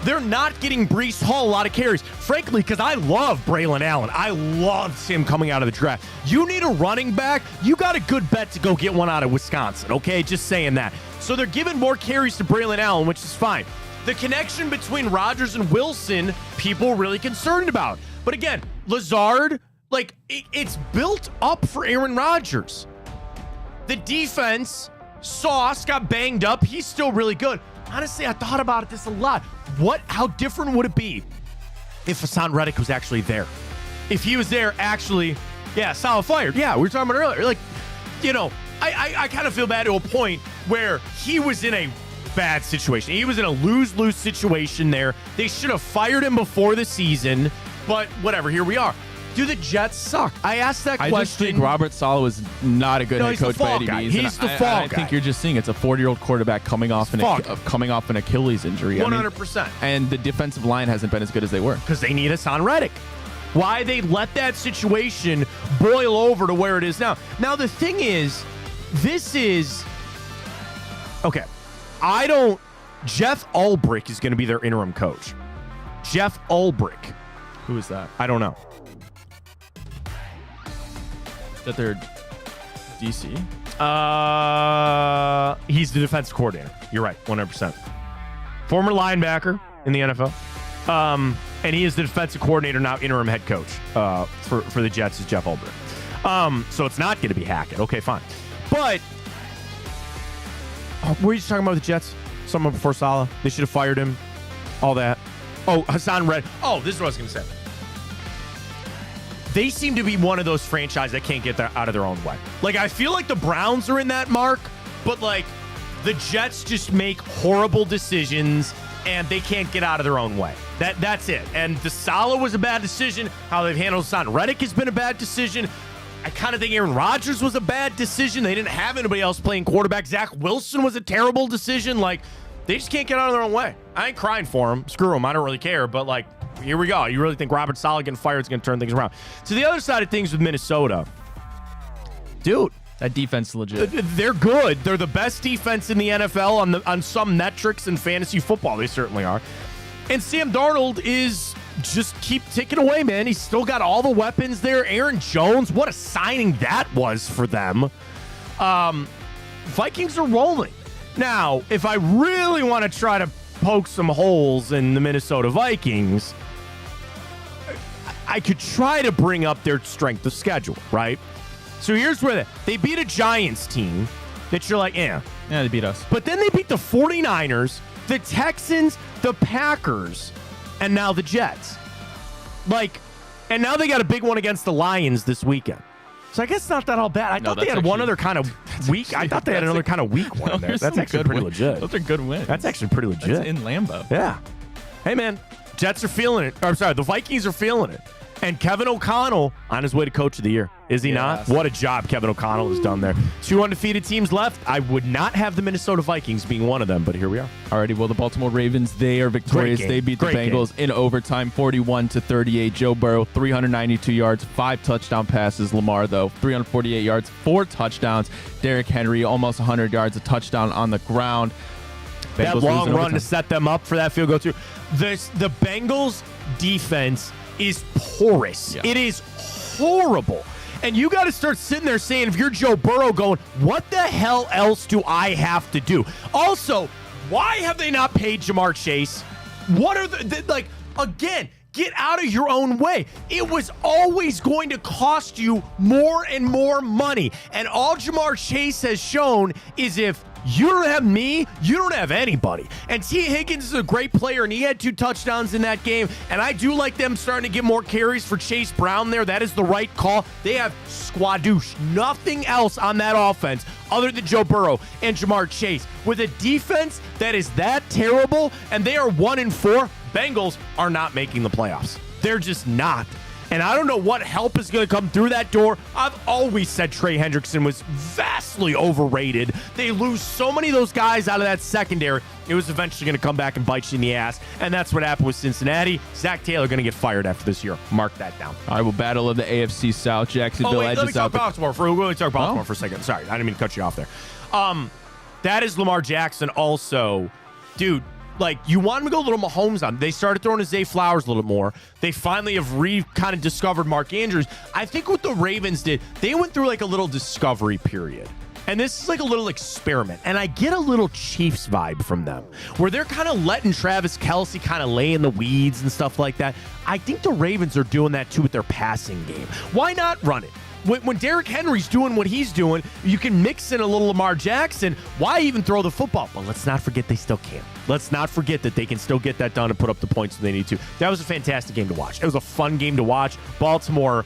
They're not getting Breece Hall a lot of carries. Frankly, because I love Braylon Allen. I loved him coming out of the draft. You need a running back. You got a good bet to go get one out of Wisconsin, okay? Just saying that. So they're giving more carries to Braylon Allen, which is fine. The connection between Rodgers and Wilson, people are really concerned about. But again, Lazard, like, it's built up for Aaron Rodgers. The defense, Sauce got banged up. He's still really good. Honestly, I thought about this a lot. How different would it be if Hassan Reddick was actually there? If he was there, actually, yeah, Saleh fired. Yeah, we were talking about earlier. Like, you know, I kind of feel bad to a point where he was in a bad situation. He was in a lose-lose situation there. They should have fired him before the season, but whatever, here we are. Do the Jets suck? I asked that question.
I just think Robert Saleh was not a good head coach by any means.
He's the fall guy.
I think you're just seeing it's a 40-year-old quarterback coming off an Achilles injury.
100%.
And the defensive line hasn't been as good as they were.
Because they need Hassan Reddick. Why they let that situation boil over to where it is now. Now, the thing is, this is... Okay. Jeff Ulbrich is going to be their interim coach. Jeff Ulbrich.
Who is that?
I don't know.
That they're DC?
He's the defensive coordinator. You're right, 100%. Former linebacker in the NFL. And he is the defensive coordinator, now interim head coach for the Jets is Jeff Ulbrich. So it's not going to be Hackett. Okay, fine. But what were you talking about with the Jets? Someone before Saleh? They should have fired him. All that. Oh, Hassan Reddick. Oh, this is what I was going to say. They seem to be one of those franchises that can't get out of their own way. Like, I feel like the Browns are in that mark, but, like, the Jets just make horrible decisions, and they can't get out of their own way. That's it. And the Saleh was a bad decision. How they've handled Hassan Reddick has been a bad decision. I kind of think Aaron Rodgers was a bad decision. They didn't have anybody else playing quarterback. Zach Wilson was a terrible decision. Like, they just can't get out of their own way. I ain't crying for them. Screw them. I don't really care. But, like, here we go. You really think Robert Saleh getting fired is going to turn things around? To the other side of things with Minnesota, dude,
that defense is legit.
They're good. They're the best defense in the NFL on some metrics in fantasy football. They certainly are. And Sam Darnold is just keep ticking away, man. He's still got all the weapons there. Aaron Jones, what a signing that was for them. Vikings are rolling. Now, if I really want to try to poke some holes in the Minnesota Vikings, I could try to bring up their strength of schedule, right? So here's where they beat a Giants team that you're like, yeah,
they beat us.
But then they beat the 49ers, the Texans, the Packers, and now the Jets. Like, and now they got a big one against the Lions this weekend. So I guess it's not that all bad. I thought they had one other kind of weak. I thought they had another kind of weak one there. That's actually pretty legit.
Those are good wins.
That's actually pretty legit.
That's in Lambeau.
Yeah. Hey, man, Jets are feeling it. I'm sorry, the Vikings are feeling it. And Kevin O'Connell on his way to Coach of the Year. Is he not? What a job Kevin O'Connell has done there. 2 undefeated teams left. I would not have the Minnesota Vikings being one of them, but here we are.
Alrighty, well, the Baltimore Ravens, they are victorious. They beat the Bengals in overtime, 41-38. Joe Burrow, 392 yards, 5 touchdown passes. Lamar, though, 348 yards, 4 touchdowns. Derrick Henry, almost 100 yards, a touchdown on the ground.
That long run to set them up for that field goal, too. The Bengals defense is porous. Yeah. It is horrible. And you got to start sitting there saying, if you're Joe Burrow, going, what the hell else do I have to do? Also, why have they not paid Jamar Chase? What are again, get out of your own way. It was always going to cost you more and more money. And all Jamar Chase has shown is if you don't have me, you don't have anybody. And T. Higgins is a great player, and he had 2 touchdowns in that game. And I do like them starting to get more carries for Chase Brown there. That is the right call. They have squadouche. Nothing else on that offense other than Joe Burrow and Jamar Chase. With a defense that is that terrible, and they are 1-4, Bengals are not making the playoffs. They're just not. And I don't know what help is going to come through that door. I've always said Trey Hendrickson was vastly overrated. They lose so many of those guys out of that secondary. It was eventually going to come back and bite you in the ass. And that's what happened with Cincinnati. Zach Taylor going to get fired after this year. Mark that down.
All right, well, battle of the AFC South. Jacksonville edges out.
Let me talk Baltimore for a second. Sorry, I didn't mean to cut you off there. That is Lamar Jackson also. Dude, you want him to go a little Mahomes on. They started throwing to Zay Flowers a little more. They finally have kind of discovered Mark Andrews. I think what the Ravens did, they went through a little discovery period. And this is a little experiment. And I get a little Chiefs vibe from them, where they're kind of letting Travis Kelce kind of lay in the weeds and stuff like that. I think the Ravens are doing that too with their passing game. Why not run it? When Derrick Henry's doing what he's doing, you can mix in a little Lamar Jackson. Why even throw the football? But let's not forget they still can. Let's not forget that they can still get that done and put up the points when they need to. That was a fantastic game to watch. It was a fun game to watch. Baltimore,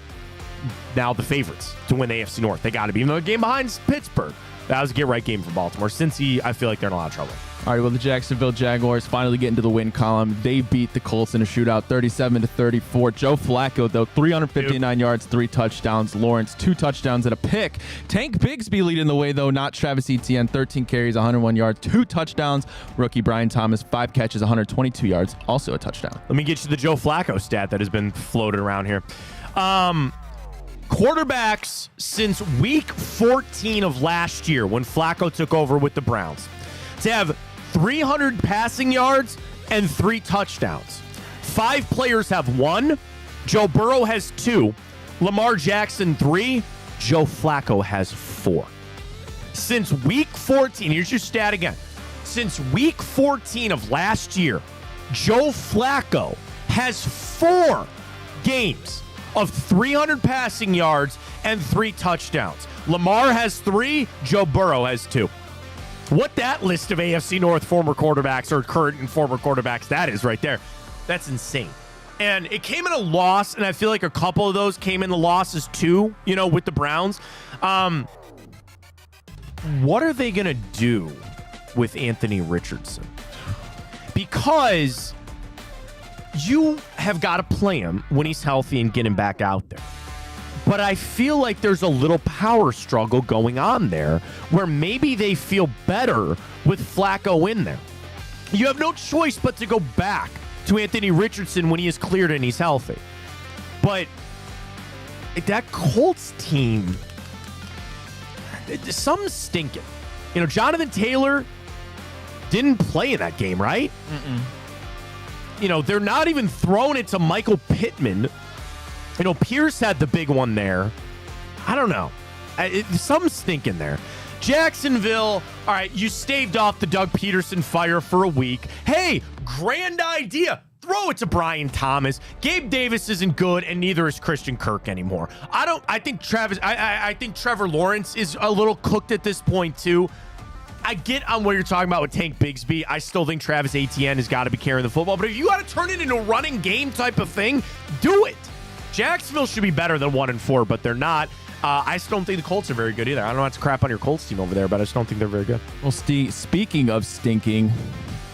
now the favorites to win the AFC North. They got to be. Even though the game behind Pittsburgh, that was a get-right game for Baltimore. Cincy, I feel like they're in a lot of trouble.
All right, well, the Jacksonville Jaguars finally get into the win column. They beat the Colts in a shootout, 37-34. Joe Flacco, though, 359 yards, 3 touchdowns. Lawrence, 2 touchdowns and a pick. Tank Bigsby leading the way, though, not Travis Etienne, 13 carries, 101 yards, 2 touchdowns. Rookie Brian Thomas, 5 catches, 122 yards, also a touchdown.
Let me get you the Joe Flacco stat that has been floated around here. Quarterbacks since week 14 of last year, when Flacco took over with the Browns, to have 300 passing yards and 3 touchdowns. 5 players have 1. Joe Burrow has 2. Lamar Jackson 3. Joe Flacco has 4. Since week 14, here's your stat again. Since week 14 of last year, Joe Flacco has 4 games of 300 passing yards and 3 touchdowns. Lamar has 3. Joe Burrow has 2. What that list of AFC North former quarterbacks or current and former quarterbacks that is right there, that's insane. And it came in a loss, and I feel like a couple of those came in the losses too, with the Browns. What are they going to do with Anthony Richardson? Because you have got to play him when he's healthy and get him back out there. But I feel like there's a little power struggle going on there where maybe they feel better with Flacco in there. You have no choice but to go back to Anthony Richardson when he is cleared and he's healthy. But that Colts team, something's stinking. Jonathan Taylor didn't play in that game, right? They're not even throwing it to Michael Pittman. Pierce had the big one there. I don't know. Something's stinking there. Jacksonville, all right, you staved off the Doug Peterson fire for a week. Hey, grand idea. Throw it to Brian Thomas. Gabe Davis isn't good, and neither is Christian Kirk anymore. I think Trevor Lawrence is a little cooked at this point, too. I get on what you're talking about with Tank Bigsby. I still think Travis Etienne has got to be carrying the football. But if you got to turn it into a running game type of thing, do it. Jacksonville should be better than 1-4, but they're not. I just don't think the Colts are very good either. I don't know how to crap on your Colts team over there, but I just don't think they're very good.
Well, speaking of stinking,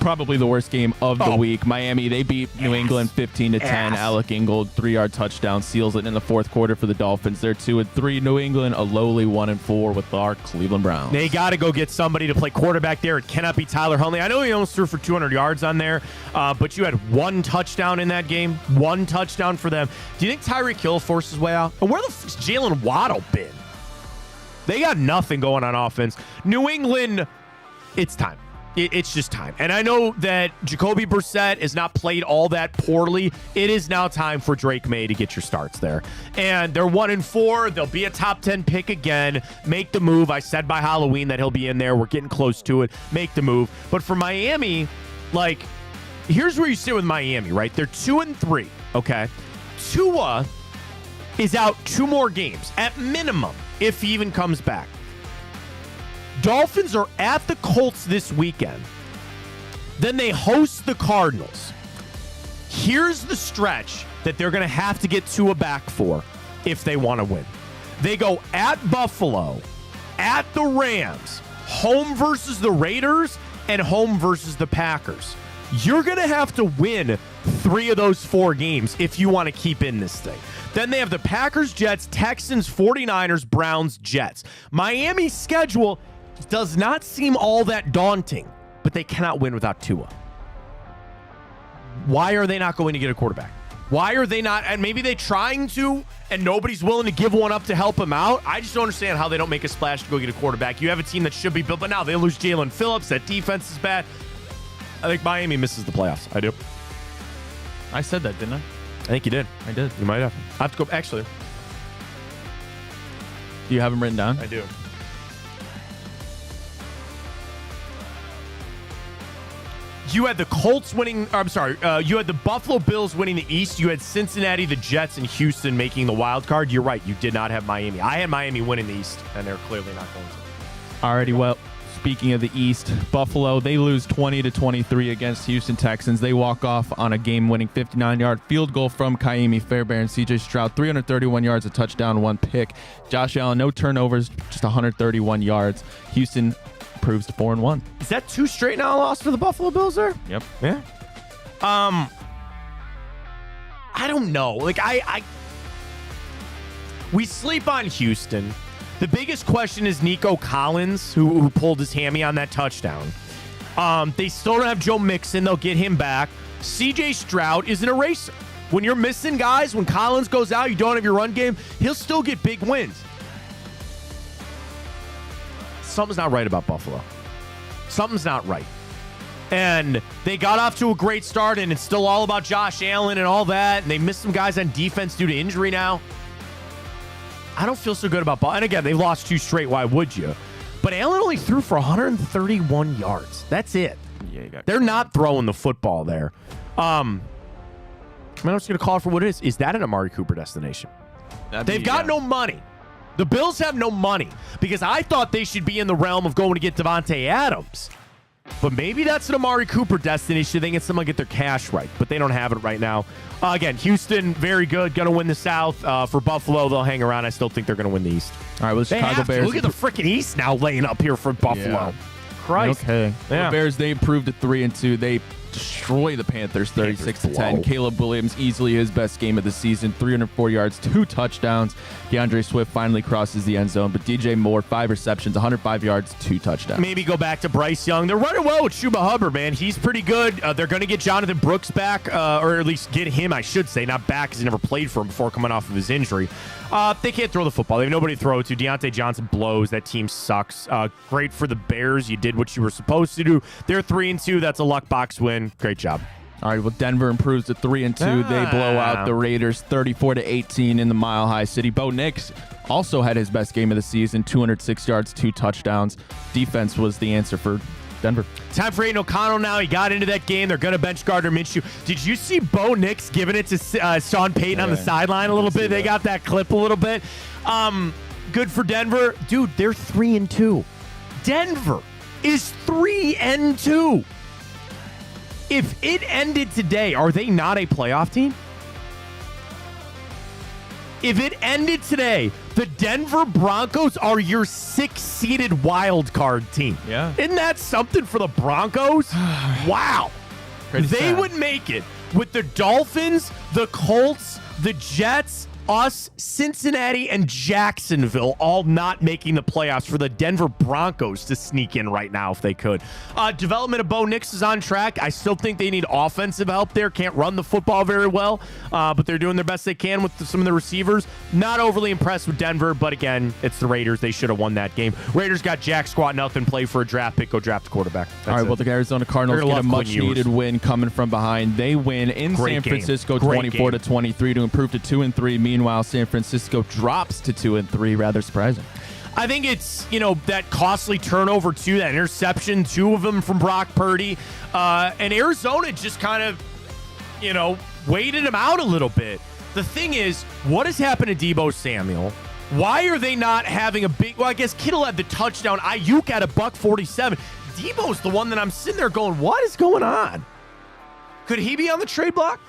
probably the worst game of the
Oh.
week. Miami, they beat New England 15-10. Alec Ingold, 3-yard touchdown, seals it in the fourth quarter for the Dolphins. They're 2-3. New England, a lowly 1-4 with our Cleveland Browns.
They got to go get somebody to play quarterback there. It cannot be Tyler Huntley. I know he almost threw for 200 yards on there, but you had one touchdown in that game. One touchdown for them. Do you think Tyreek Hill forced his way out? And where the fuck's Jalen Waddle been? They got nothing going on offense. New England, it's time. It's just time. And I know that Jacoby Brissett has not played all that poorly. It is now time for Drake May to get your starts there. And they're 1-4. They'll be a top 10 pick again. Make the move. I said by Halloween that he'll be in there. We're getting close to it. Make the move. But for Miami, like, here's where you sit with Miami, right? They're 2-3, okay? Tua is out 2 more games at minimum if he even comes back. Dolphins are at the Colts this weekend. Then they host the Cardinals. Here's the stretch that they're going to have to get Tua back for if they want to win. They go at Buffalo, at the Rams, home versus the Raiders, and home versus the Packers. You're going to have to win 3 of those 4 games if you want to keep in this thing. Then they have the Packers, Jets, Texans, 49ers, Browns, Jets. Miami's schedule does not seem all that daunting, but they cannot win without Tua. Why are they not going to get a quarterback? Why are they not? And maybe they're trying to, and nobody's willing to give one up to help them out. I just don't understand how they don't make a splash to go get a quarterback. You have a team that should be built, but now they lose Jalen Phillips. That defense is bad. I think Miami misses the playoffs. I do.
I said that, didn't I?
I think you did.
I did.
You might have. I have to go. Actually,
Do you have them written down?
I do. You had the Colts winning. I'm sorry. You had the Buffalo Bills winning the East. You had Cincinnati, the Jets, and Houston making the wild card. You're right. You did not have Miami. I had Miami winning the East, and they're clearly not going to.
Alrighty, well, speaking of the East, Buffalo, they lose 20-23 against Houston Texans. They walk off on a game-winning 59-yard field goal from Kaimi Fairbairn. CJ Stroud, 331 yards, a touchdown, 1 pick. Josh Allen, no turnovers, just 131 yards. Houston proves to 4-1.
Is that 2 straight now loss for the Buffalo Bills there?
Yep.
Yeah. I don't know. Like we sleep on Houston. The biggest question is Nico Collins, who pulled his hammy on that touchdown. They still don't have Joe Mixon. They'll get him back. CJ Stroud is an eraser. When you're missing guys, when Collins goes out, you don't have your run game, he'll still get big wins. Something's not right about Buffalo. Something's not right. And they got off to a great start, and it's still all about Josh Allen and all that, and they missed some guys on defense due to injury now. I don't feel so good about Buffalo. And again, they lost 2 straight. Why would you? But Allen only threw for 131 yards. That's it.
Yeah,
They're not throwing the football there. I'm just going to call it for what it is. Is that an Amari Cooper destination? They've got no money. The Bills have no money because I thought they should be in the realm of going to get Devontae Adams. But maybe that's an Amari Cooper destination. They get someone to get their cash right, but they don't have it right now. Again, Houston, very good. Going to win the South. For Buffalo, they'll hang around. I still think they're going to win the East.
All right, well, the Chicago Bears.
Look at the freaking East now laying up here for Buffalo.
Yeah.
Christ.
Okay.
Yeah.
The Bears, they improved to 3-2. They destroy the Panthers 36-10. Caleb Williams, easily his best game of the season, 304 yards, 2 touchdowns. DeAndre Swift finally crosses the end zone, but DJ Moore, 5 receptions, 105 yards, 2 touchdowns.
Maybe go back to Bryce Young. They're running well with Chuba Hubbard, man. He's pretty good. They're going to get Jonathan Brooks back, or at least get him, I should say, not back because he never played for him before coming off of his injury. They can't throw the football. They have nobody to throw it to. Deontay Johnson blows. That team sucks. Great for the Bears. You did what you were supposed to do. They're 3-2. That's a luck box win. Great job.
All right, well, Denver improves to 3-2. They blow out the Raiders 34-18 in the Mile High City. Bo Nix also had his best game of the season, 206 yards, 2 touchdowns. Defense was the answer for Denver.
Time for Aiden O'Connell now. He got into that game. They're going to bench Gardner Minshew. Did you see Bo Nix giving it to Sean Payton on the sideline a little bit? They got that clip a little bit. Good for Denver. Dude, they're 3-2. Denver is 3-2. If it ended today, are they not a playoff team? If it ended today, the Denver Broncos are your 6-seeded wild card team.
Yeah.
Isn't that something for the Broncos? Wow.
Pretty
They
sad.
would make it with the Dolphins, the Colts, the Jets, us, Cincinnati, and Jacksonville all not making the playoffs for the Denver Broncos to sneak in right now if they could. Development of Bo Nix is on track. I still think they need offensive help there. Can't run the football very well, but they're doing their best they can with some of the receivers. Not overly impressed with Denver, but again, it's the Raiders. They should have won that game. Raiders got jack squat nothing. Play for a draft pick. Go draft a quarterback. That's
All right,
it.
well, the Arizona Cardinals
You're gonna
get a
love Quinn
much-needed
Ewers.
win coming from behind. They win in
Great
San
game.
Francisco,
Great
24-23 to improve to 2-3. Meanwhile, San Francisco drops to 2-3. Rather surprising.
I think it's, that costly turnover, too, that interception, 2 of them from Brock Purdy. And Arizona just kind of, waited him out a little bit. The thing is, what has happened to Deebo Samuel? Why are they not having a big... Well, I guess Kittle had the touchdown. Ayuk had a $147. Deebo's the one that I'm sitting there going, what is going on? Could he be on the trade block?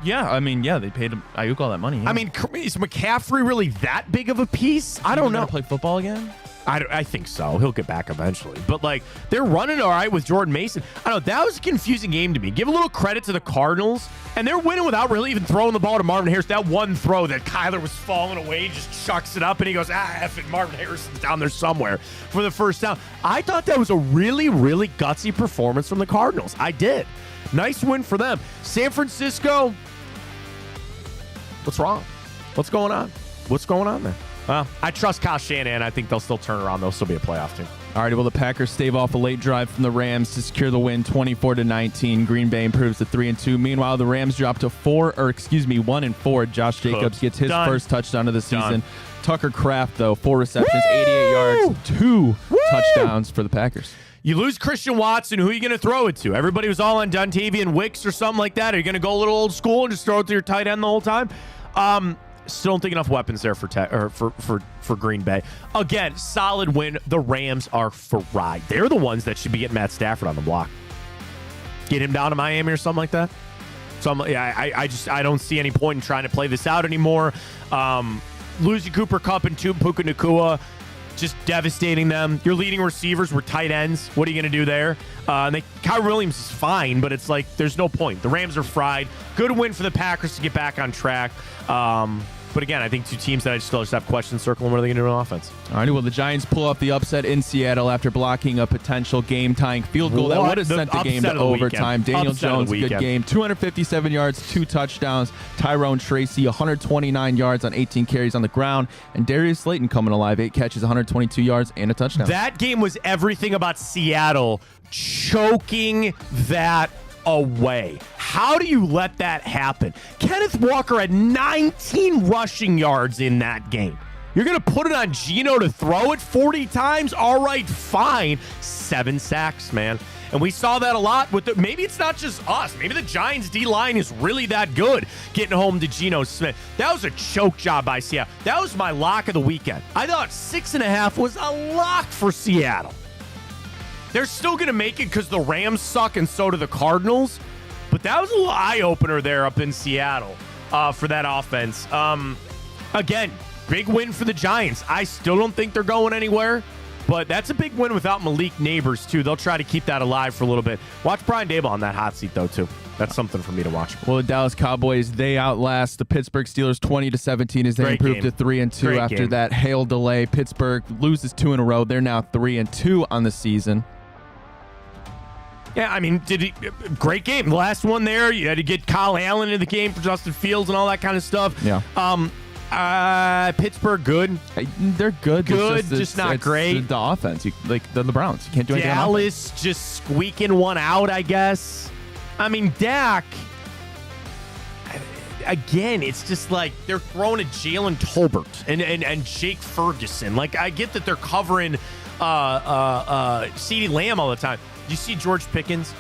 Yeah, I mean, they paid him Ayuk all that money. Yeah.
I mean, is McCaffrey really that big of a piece? I don't know.
Play football again?
I think so. He'll get back eventually. But, they're running all right with Jordan Mason. I don't know. That was a confusing game to me. Give a little credit to the Cardinals, and they're winning without really even throwing the ball to Marvin Harris. That one throw that Kyler was falling away, just chucks it up, and he goes, F it, Marvin Harrison's down there somewhere for the first down. I thought that was a really, really gutsy performance from the Cardinals. I did. Nice win for them. San Francisco, what's wrong? What's going on? What's going on there? Well, I trust Kyle Shanahan. I think they'll still turn around. They'll still be a playoff team.
All right, well, the Packers stave off a late drive from the Rams to secure the win 24-19. Green Bay improves to 3-2. Meanwhile, the Rams drop to 1-4. Josh Jacobs gets his first touchdown of the season. Tucker Kraft, though, 4 receptions, 88 yards, 2 touchdowns for the Packers.
You lose Christian Watson, who are you going to throw it to? Everybody was all on Dontavian Wicks or something like that. Are you going to go a little old school and just throw it to your tight end the whole time? Still don't think enough weapons there for Green Bay. Again, solid win. The Rams are fried. They're the ones that should be getting Matt Stafford on the block. Get him down to Miami or something like that. So I don't see any point in trying to play this out anymore. Losing Cooper Kupp and Puka Nacua, just devastating them. Your leading receivers were tight ends. What are you going to do there? Kyle Williams is fine, but it's there's no point. The Rams are fried. Good win for the Packers to get back on track. But again, I think 2 teams that I still just have questions circling. What are they going to do on offense?
All right, well, the Giants pull off the upset in Seattle after blocking a potential game-tying field goal that would have sent the game to overtime. Daniel Jones, good game. 257 yards, 2 touchdowns. Tyrone Tracy, 129 yards on 18 carries on the ground. And Darius Slayton coming alive, 8 catches, 122 yards, and a touchdown.
That game was everything about Seattle choking that away. How do you let that happen? Kenneth Walker had 19 rushing yards in that game. You're going to put it on Geno to throw it 40 times? All right, fine. 7 sacks, man. And we saw that a lot with maybe it's not just us. Maybe the Giants D-line is really that good getting home to Geno Smith. That was a choke job by Seattle. That was my lock of the weekend. I thought 6.5 was a lock for Seattle. They're still going to make it because the Rams suck and so do the Cardinals. But that was a little eye-opener there up in Seattle for that offense. Again, big win for the Giants. I still don't think they're going anywhere. But that's a big win without Malik Neighbors, too. They'll try to keep that alive for a little bit. Watch Brian Daboll on that hot seat, though, too. That's something for me to watch.
Well, the Dallas Cowboys, they outlast the Pittsburgh Steelers 20-17 as they
Great
improve
game.
to 3-2
Great
after
game.
that hail delay. Pittsburgh loses 2 in a row. They're now 3-2 on the season.
Yeah, I mean, great game. The last one there, you had to get Kyle Allen into the game for Justin Fields and all that kind of stuff.
Yeah.
Pittsburgh, good.
They're good.
Good, just not great.
The offense, the Browns. You can't do anything.
Dallas just squeaking one out, I guess. I mean, Dak, again, it's just they're throwing at Jalen Tolbert and Jake Ferguson. I get that they're covering CeeDee Lamb all the time. You see George Pickens?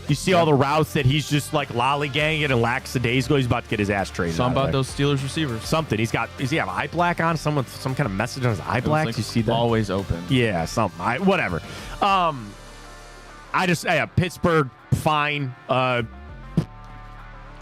You see all the routes that he's just lollygagging and lackadaisical. He's about to get his ass traded.
Something about those Steelers receivers.
Something. Does he have eye black on? Some kind of message on his eye black? You see that?
Always open.
Yeah, something. Whatever. Pittsburgh, fine.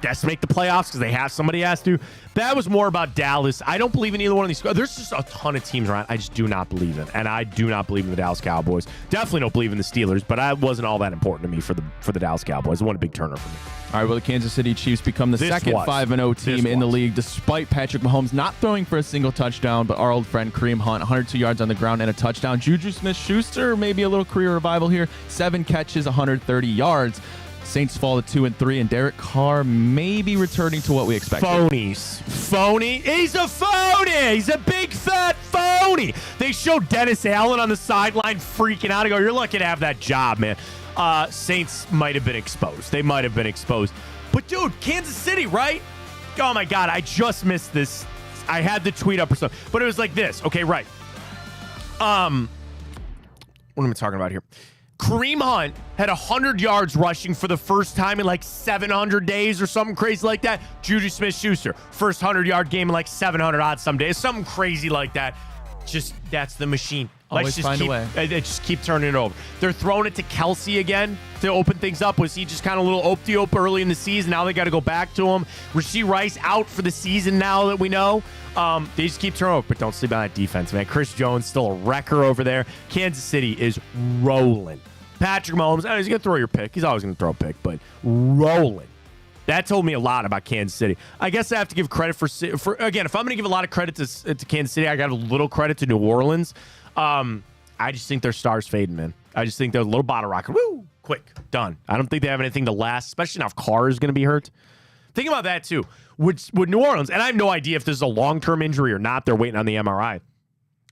Guess make the playoffs because they have somebody has to. That was more about Dallas. I don't believe in either one of these. There's just a ton of teams around. I just do not believe in, and I do not believe in the Dallas Cowboys. Definitely don't believe in the Steelers, but I wasn't all that important to me for the Dallas Cowboys. It wasn't a big turner for me.
All right, well, the Kansas City Chiefs become the second 5-0 team in the league, despite Patrick Mahomes not throwing for a single touchdown, but our old friend Kareem Hunt, 102 yards on the ground and a touchdown. Juju Smith-Schuster, maybe a little career revival here, 7 catches, 130 yards. Saints fall to 2-3, and Derek Carr maybe returning to what we expected.
Phony. He's a phony. He's a big fat phony. They showed Dennis Allen on the sideline freaking out. I go, you're lucky to have that job, man. Saints might have been exposed. They might have been exposed. But, dude, Kansas City, right? Oh, my God. I just missed this. I had the tweet up or something. But it was like this. Okay, right. What am I talking about here? Kareem Hunt had 100 yards rushing for the first time in like 700 days or something crazy like that. Juju Smith-Schuster, first 100-yard game in like 700 odd some days. Something crazy like that. Just, that's the machine.
Always find a way.
Just keep turning it over. They're throwing it to Kelsey again to open things up. Was he just kind of a little ope-de-ope early in the season? Now they got to go back to him. Rashee Rice out for the season now that we know. They just keep turning over, but don't sleep on that defense, man. Chris Jones still a wrecker over there. Kansas City is rolling. Patrick Mahomes, he's going to throw your pick. He's always going to throw a pick, but rolling. That told me a lot about Kansas City. I guess I have to give credit for again, if I'm going to give a lot of credit to Kansas City, I got a little credit to New Orleans. I just think their stars fading, man. I just think they're a little bottle rocket. Woo! Quick. Done. I don't think they have anything to last, especially now if Carr is going to be hurt. Think about that, too. With New Orleans, and I have no idea if this is a long-term injury or not. They're waiting on the MRI.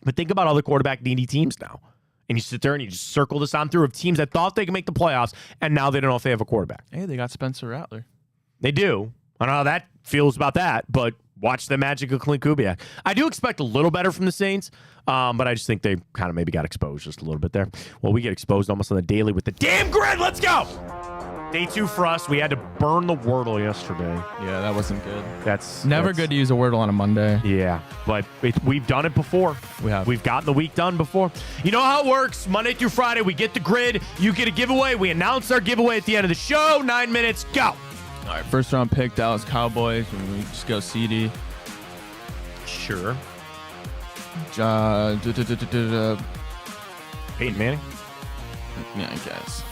But think about all the quarterback-needy teams now. And you sit there and you just circle this on through of teams that thought they could make the playoffs, and now they don't know if they have a quarterback.
Hey, they got Spencer Rattler.
They do. I don't know how that feels about that, but watch the magic of Clint Kubiak. I do expect a little better from the Saints, but I just think they kind of maybe got exposed just a little bit there. Well, we get exposed almost on the daily with the damn grid. Let's go! Day 2 for us. We had to burn the Wordle yesterday.
Yeah, that wasn't good.
That's
good to use a Wordle on a Monday.
Yeah, but we've done it before.
We have.
We've gotten the week done before. You know how it works. Monday through Friday, we get the grid. You get a giveaway. We announce our giveaway at the end of the show. 9 minutes, go.
All right, first round pick, Dallas Cowboys. We just go CD.
Sure. Peyton Manning?
Yeah, I guess.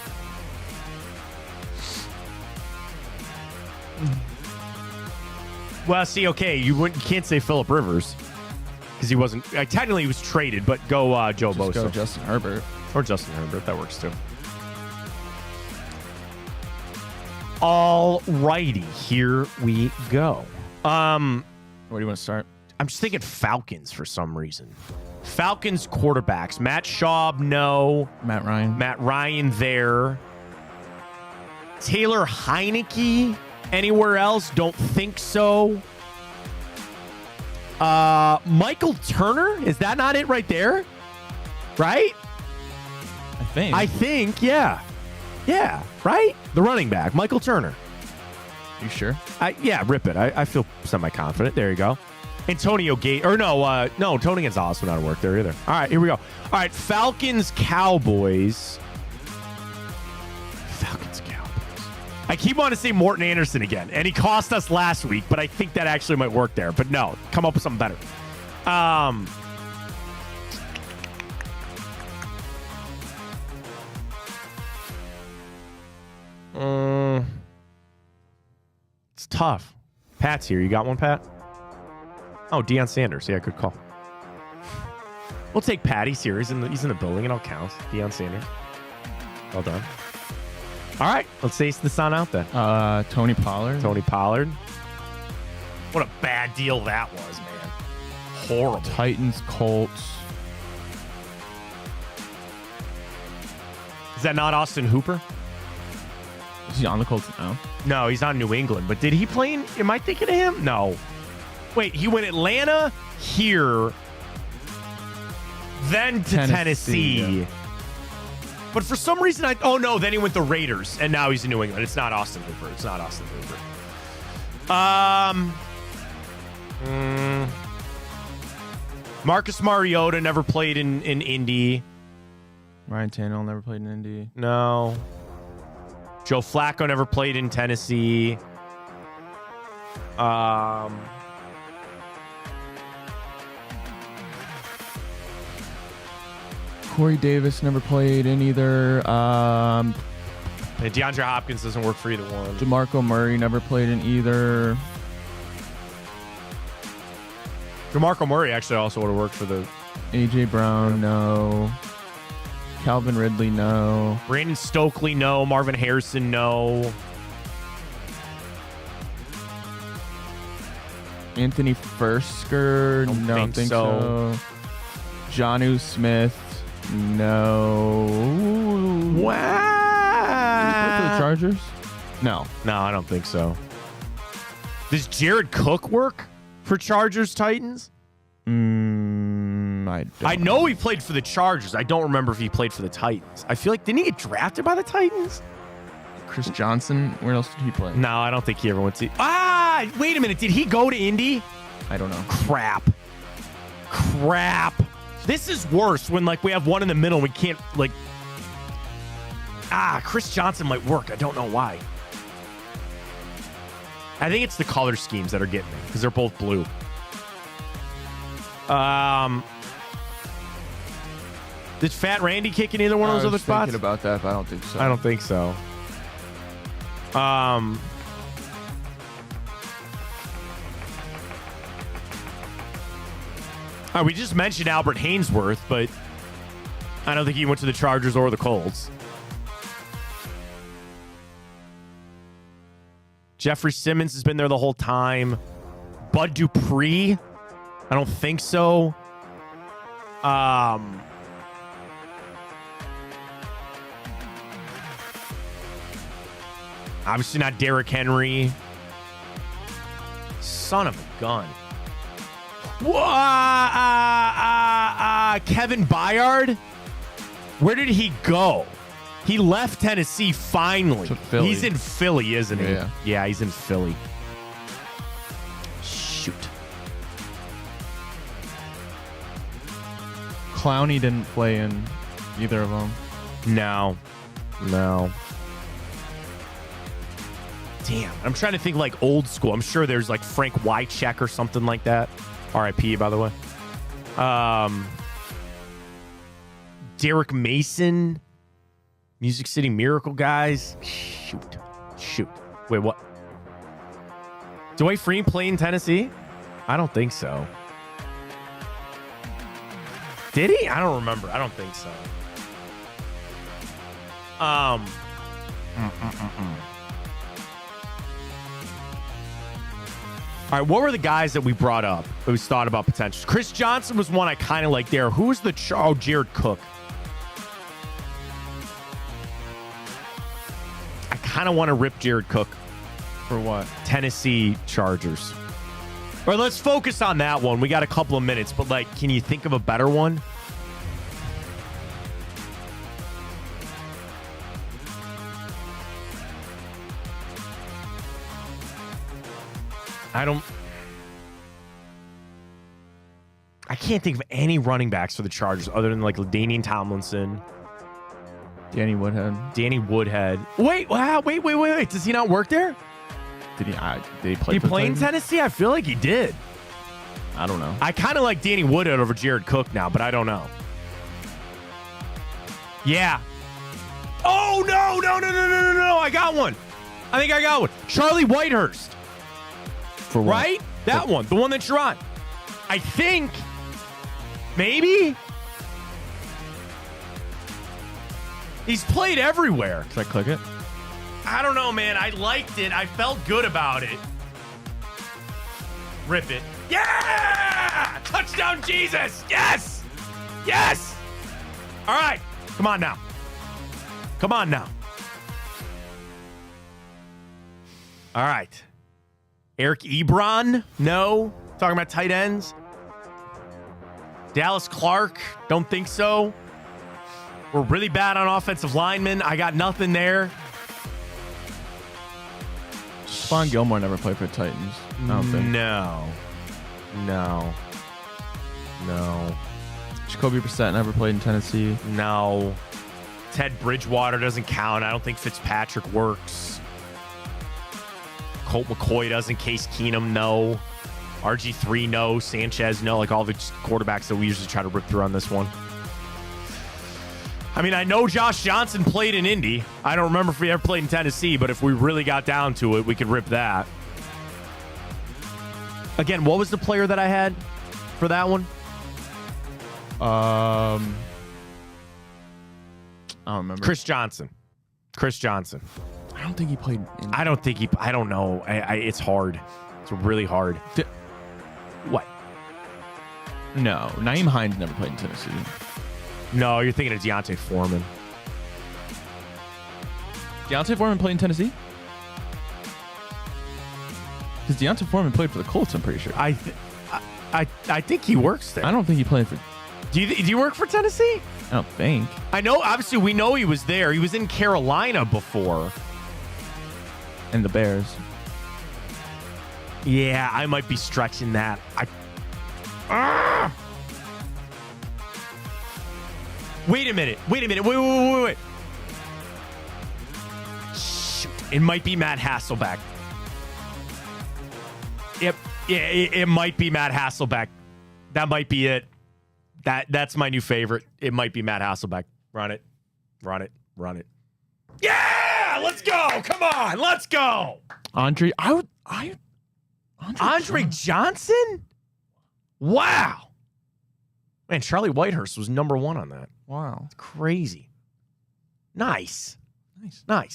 Well, see, okay, you can't say Phillip Rivers because he wasn't. Technically, he was traded, but go Joe Bosa.
Go Justin Herbert.
Or Justin Herbert. That works too. All righty, here we go.
Where do you want to start?
I'm just thinking Falcons for some reason. Falcons quarterbacks. Matt Schaub, no.
Matt Ryan
there. Taylor Heineke, anywhere else? Don't think so. Michael Turner, is that not it right there? Right? I think, yeah. Yeah, right? The running back, Michael Turner.
You sure?
Yeah, rip it. I feel semi-confident. There you go. Antonio Gate, or no, Tony Gonzalez would not work there either. All right, here we go. All right, Falcons, Cowboys. I keep wanting to say Morton Anderson again, and he cost us last week, but I think that actually might work there. But no, come up with something better. It's tough. Pat's here. You got one, Pat? Oh, Deion Sanders. Yeah, good call. We'll take Pat. He's here. He's in the building. It all counts. Deion Sanders. Well done. All right. Let's ace this on out then.
Tony Pollard.
What a bad deal that was, man. Horrible.
Titans, Colts.
Is that not Austin Hooper?
Is he on the Colts now?
No, he's on New England. But did he play am I thinking of him? No. Wait, he went Atlanta, here, then to Tennessee. Yeah. But for some reason, then he went the Raiders, and now he's in New England. It's not Austin Hooper. Marcus Mariota never played in Indy.
Ryan Tannehill never played in Indy.
No. Joe Flacco never played in Tennessee.
Corey Davis never played in either.
And DeAndre Hopkins doesn't work for either one.
DeMarco Murray never played in either.
DeMarco Murray actually also would have worked for the...
AJ Brown, no. Calvin Ridley, no.
Brandon Stokely, no. Marvin Harrison, no.
Anthony Fursker, don't think so. Jonnu Smith, no.
Wow.
Did he play for the Chargers? No.
No, I don't think so. Does Jared Cook work for Chargers Titans? I know he played for the Chargers. I don't remember if he played for the Titans. I feel like, didn't he get drafted by the Titans?
Chris Johnson, where else did he play?
No, I don't think he ever went to... Wait a minute. Did he go to Indy?
I don't know.
Crap. This is worse when, like, we have one in the middle and we can't, like... Chris Johnson might work. I don't know why. I think it's the color schemes that are getting me because they're both blue. Did Fat Randy kick in either one of those other spots?
I was thinking about that, but I don't think so.
I don't think so. We just mentioned Albert Hainsworth, but I don't think he went to the Chargers or the Colts. Jeffrey Simmons has been there the whole time. Bud Dupree? I don't think so. Obviously not Derrick Henry. Son of a gun. Kevin Byard? Where did he go? He left Tennessee finally. He's in Philly, isn't he? Yeah, he's in Philly. Shoot.
Clowney didn't play in either of them.
No. Damn. I'm trying to think like old school. I'm sure there's like Frank Wycheck or something like that. RIP, by the way. Derek Mason. Music City Miracle guys. Shoot. Wait, what? Dwight Freeney play in Tennessee? I don't think so. Did he? I don't remember. I don't think so. All right, what were the guys that we brought up that we thought about potential? Chris Johnson was one I kind of like there. Who was the... Jared Cook. I kind of want to rip Jared Cook.
For what?
Tennessee Chargers. All right, let's focus on that one. We got a couple of minutes, but, like, can you think of a better one? I can't think of any running backs for the Chargers other than like LaDainian Tomlinson.
Danny Woodhead.
Wait. Does he not work there?
Did he play?
He play in Tennessee? I feel like he did.
I don't know.
I kind of like Danny Woodhead over Jared Cook now, but I don't know. Yeah. Oh, no. I got one. I think I got one. Charlie Whitehurst.
For what?
Right? That one. The one that you're on. I think. Maybe. He's played everywhere.
Should I click it?
I don't know, man. I liked it. I felt good about it. Rip it. Yeah! Touchdown, Jesus! Yes! All right. Come on now. All right. Eric Ebron? No. Talking about tight ends. Dallas Clark? Don't think so. We're really bad on offensive linemen. I got nothing there.
Stephon Gilmore never played for the Titans. I don't think.
No.
Jacoby Brissett never played in Tennessee.
No. Ted Bridgewater doesn't count. I don't think Fitzpatrick works. Colt McCoy doesn't. Case Keenum, no. RG3, no. Sanchez, no. Like all the quarterbacks that we usually try to rip through on this one. I mean, I know Josh Johnson played in Indy. I don't remember if we ever played in Tennessee, but if we really got down to it, we could rip that. Again, what was the player that I had for that one?
I don't remember.
Chris Johnson.
I don't think he played.
I don't know. It's hard. It's really hard. What?
No, Nyheim Hines never played in Tennessee.
No, you're thinking of Deontay Foreman.
Deontay Foreman played in Tennessee? Because Deontay Foreman played for the Colts, I'm pretty sure.
I think he works there.
I don't think he played for...
Do you work for Tennessee?
I don't think.
I know, obviously, we know he was there. He was in Carolina before.
And the Bears.
Yeah, I might be stretching that. Wait a minute. Wait. Shoot. It might be Matt Hasselbeck. Yep. Yeah, it might be Matt Hasselbeck. That might be it. That's my new favorite. It might be Matt Hasselbeck. Run it. Yeah! Let's go! Come on! Let's go!
Andre
Johnson? Wow. Man, Charlie Whitehurst was number 1 on that.
Wow.
It's crazy. Nice job.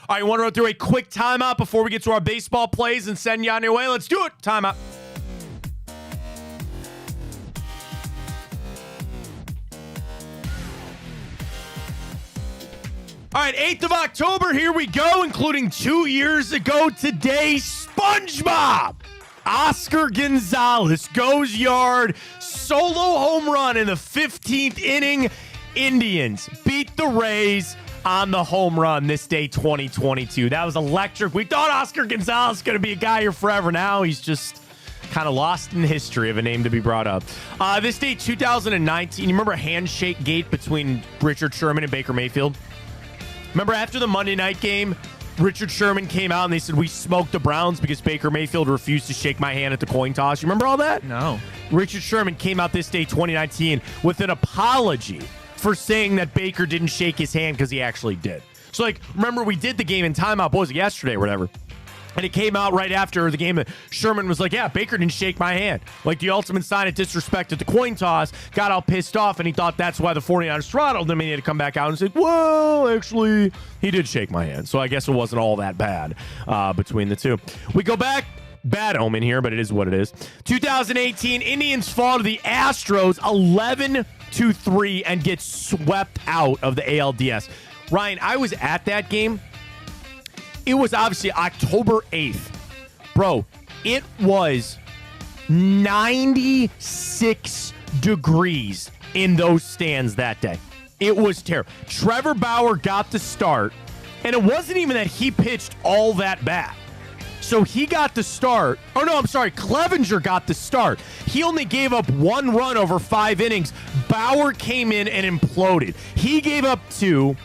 All right, want to run through a quick timeout before we get to our baseball plays and send you on your way? Let's do it. Timeout. All right, 8th of October, here we go, including 2 years ago today, SpongeBob. Oscar Gonzalez goes yard, solo home run in the 15th inning. Indians beat the Rays on the home run this day, 2022. That was electric. We thought Oscar Gonzalez was going to be a guy here forever. Now he's just kind of lost in history of a name to be brought up. This day, 2019, you remember Handshake Gate between Richard Sherman and Baker Mayfield? Remember after the Monday night game, Richard Sherman came out and they said, we smoked the Browns because Baker Mayfield refused to shake my hand at the coin toss. You remember all that?
No.
Richard Sherman came out this day, 2019, with an apology for saying that Baker didn't shake his hand because he actually did. So, remember we did the game in timeout, what was it, yesterday or whatever? And it came out right after the game that Sherman was like, yeah, Baker didn't shake my hand. The ultimate sign of disrespect at the coin toss, got all pissed off, and he thought that's why the 49ers throttled him, and he had to come back out and say, well, actually, he did shake my hand. So I guess it wasn't all that bad between the two. We go back. Bad omen here, but it is what it is. 2018, Indians fall to the Astros 11-3 and get swept out of the ALDS. Ryan, I was at that game. It was obviously October 8th. Bro, it was 96 degrees in those stands that day. It was terrible. Trevor Bauer got the start, and it wasn't even that he pitched all that bad. So he got the start. Oh, no, I'm sorry. Clevenger got the start. He only gave up 1 run over 5 innings. Bauer came in and imploded. He gave up 2.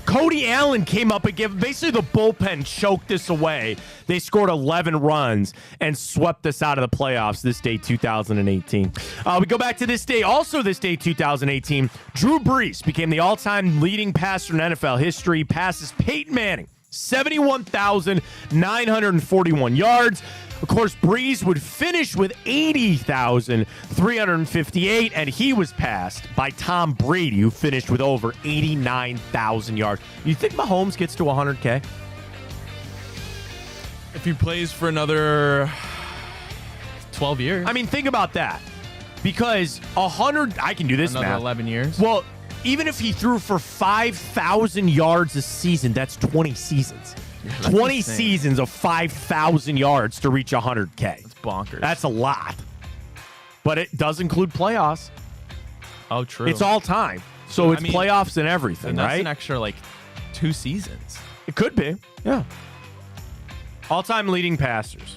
Cody Allen came up and gave basically the bullpen choked this away. They scored 11 runs and swept us out of the playoffs this day, 2018. We go back to this day. Also this day, 2018, Drew Brees became the all-time leading passer in NFL history. Passes Peyton Manning 71,941 yards. Of course, Brees would finish with 80,358, and he was passed by Tom Brady, who finished with over 89,000 yards. You think Mahomes gets to 100K?
If he plays for another 12 years.
I mean, think about that. Because 100, I can do this
another
math.
11 years.
Well, even if he threw for 5,000 yards a season, that's 20 seasons. 20 seasons of 5,000 yards to reach 100K.
That's bonkers.
That's a lot. But it does include playoffs.
Oh, true.
It's all time. So it's playoffs and everything,
and that's
right?
an extra, 2 seasons.
It could be. Yeah. All-time leading passers.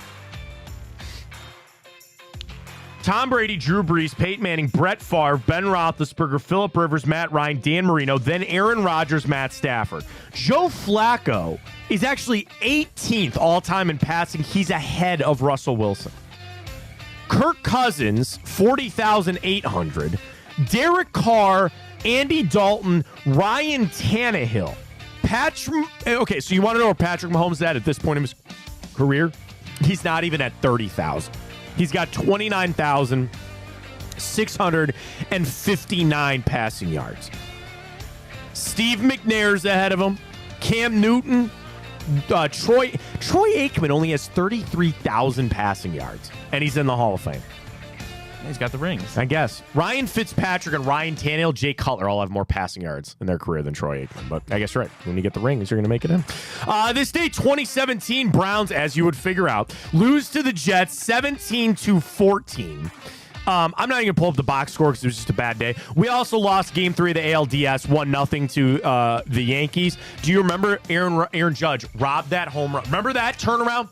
Tom Brady, Drew Brees, Peyton Manning, Brett Favre, Ben Roethlisberger, Phillip Rivers, Matt Ryan, Dan Marino, then Aaron Rodgers, Matt Stafford. Joe Flacco is actually 18th all-time in passing. He's ahead of Russell Wilson. Kirk Cousins, 40,800. Derek Carr, Andy Dalton, Ryan Tannehill. Okay, so you want to know where Patrick Mahomes is at this point in his career? He's not even at 30,000. He's got 29,659 passing yards. Steve McNair's ahead of him. Cam Newton. Troy Aikman only has 33,000 passing yards, and he's in the Hall of Fame.
He's got the rings.
I guess. Ryan Fitzpatrick and Ryan Tannehill, Jay Cutler all have more passing yards in their career than Troy Aikman. But I guess you're right. When you get the rings, you're going to make it in. This day, 2017, Browns, as you would figure out, lose to the Jets 17-14. I'm not even going to pull up the box score because it was just a bad day. We also lost Game 3 of the ALDS, 1-0 to the Yankees. Do you remember Aaron Judge robbed that home run? Remember that turnaround?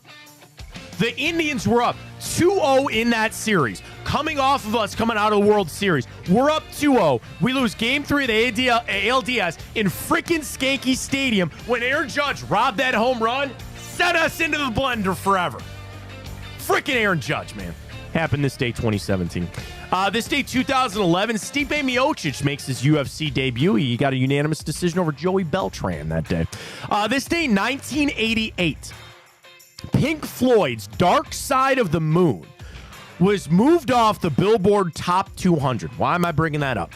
The Indians were up 2-0 in that series. Coming out of the World Series. We're up 2-0. We lose Game 3 of the ALDS in freaking Skanky Stadium when Aaron Judge robbed that home run, set us into the blender forever. Freaking Aaron Judge, man. Happened this day, 2017. This day, 2011, Stipe Miocic makes his UFC debut. He got a unanimous decision over Joey Beltran that day. This day, 1988. Pink Floyd's Dark Side of the Moon was moved off the Billboard Top 200. Why am I bringing that up?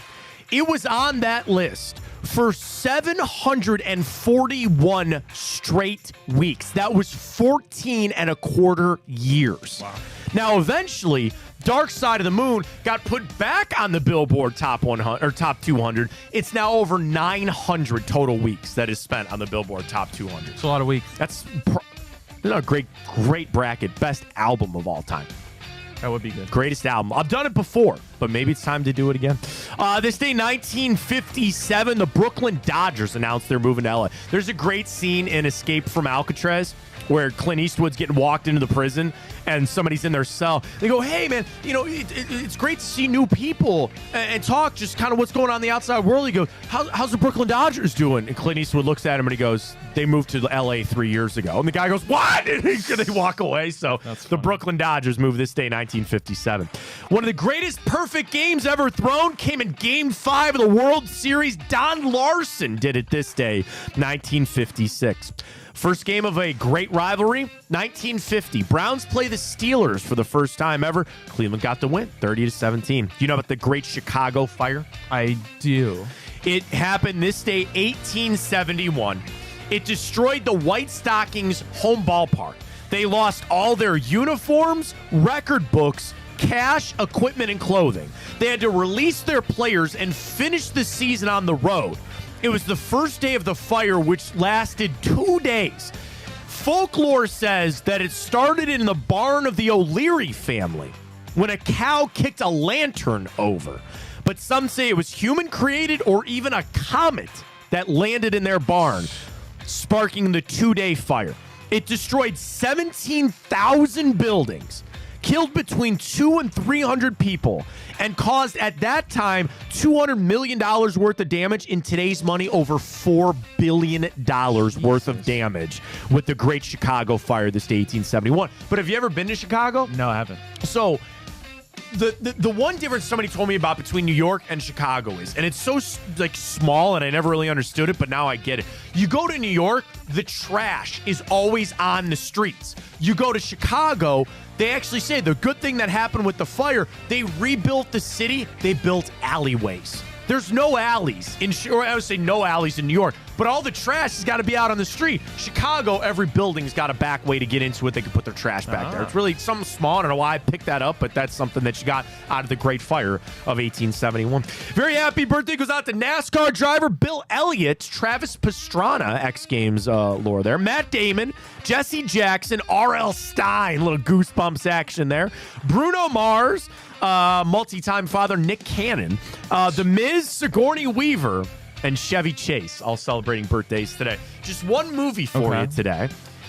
It was on that list for 741 straight weeks. That was 14 and a quarter years. Wow. Now, eventually, Dark Side of the Moon got put back on the Billboard Top 100 or Top 200. It's now over 900 total weeks that is spent on the Billboard Top 200.
It's a lot of weeks.
That's a great bracket. Best album of all time.
That would be good.
Greatest album. I've done it before, but maybe it's time to do it again. This day, 1957, the Brooklyn Dodgers announced they're moving to LA. There's a great scene in Escape from Alcatraz where Clint Eastwood's getting walked into the prison and somebody's in their cell. They go, hey, man, it's great to see new people and talk just kind of what's going on in the outside world. He goes, how's the Brooklyn Dodgers doing? And Clint Eastwood looks at him and he goes, they moved to L.A. 3 years ago. And the guy goes, what? And they walk away. So the Brooklyn Dodgers moved this day, 1957. One of the greatest perfect games ever thrown came in Game 5 of the World Series. Don Larson did it this day, 1956. First game of a great rivalry, 1950. Browns play the Steelers for the first time ever. Cleveland got the win, 30-17. Do you know about the Great Chicago Fire?
I do.
It happened this day, 1871. It destroyed the White Stockings home ballpark. They lost all their uniforms, record books, cash, equipment, and clothing. They had to release their players and finish the season on the road. It was the first day of the fire, which lasted 2 days. Folklore says that it started in the barn of the O'Leary family when a cow kicked a lantern over. But some say it was human-created or even a comet that landed in their barn, sparking the 2-day fire. It destroyed 17,000 buildings, killed between 200 and 300 people, and caused, at that time, $200 million worth of damage. In today's money, over $4 billion worth of damage with the Great Chicago Fire this day, 1871. But have you ever been to Chicago?
No, I haven't.
So the one difference somebody told me about between New York and Chicago is, and it's so small and I never really understood it, but now I get it. You go to New York, the trash is always on the streets. You go to Chicago, they actually say the good thing that happened with the fire, they rebuilt the city, they built alleyways. There's no alleys or I would say no alleys in New York, but all the trash has got to be out on the street. Chicago, every building's got a back way to get into it. They can put their trash back there. It's really something small. I don't know why I picked that up, but that's something that you got out of the Great Fire of 1871. Very happy birthday goes out to NASCAR driver Bill Elliott, Travis Pastrana, X Games lore there, Matt Damon, Jesse Jackson, R.L. Stein, little Goosebumps action there, Bruno Mars, multi-time father Nick Cannon, The Miz, Sigourney Weaver, and Chevy Chase, all celebrating birthdays today. Just one movie for you today.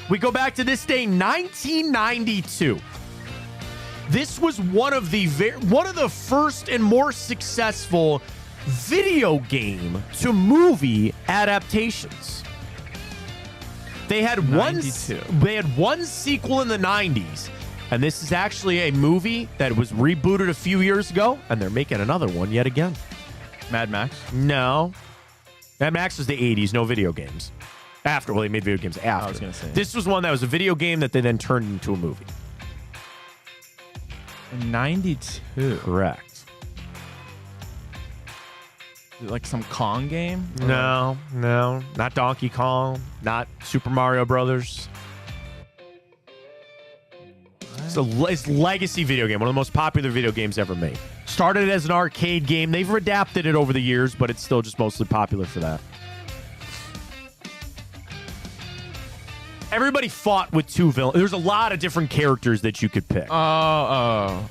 We go back to this day, 1992. This was one of the first and more successful video game to movie adaptations. They had
92.
They had one sequel in the 90s, and this is actually a movie that was rebooted a few years ago, and they're making another one yet again.
Mad Max?
No. Mad Max was the 80s, no video games. After, well, they made video games after.
I was going to say.
This was one that was a video game that they then turned into a movie.
92.
Correct.
Is it like some Kong game?
No, not Donkey Kong, not Super Mario Brothers. It's legacy video game, one of the most popular video games ever made. Started as an arcade game. They've adapted it over the years, but it's still just mostly popular for that. Everybody fought with two villains. There's a lot of different characters that you could pick.
Mortal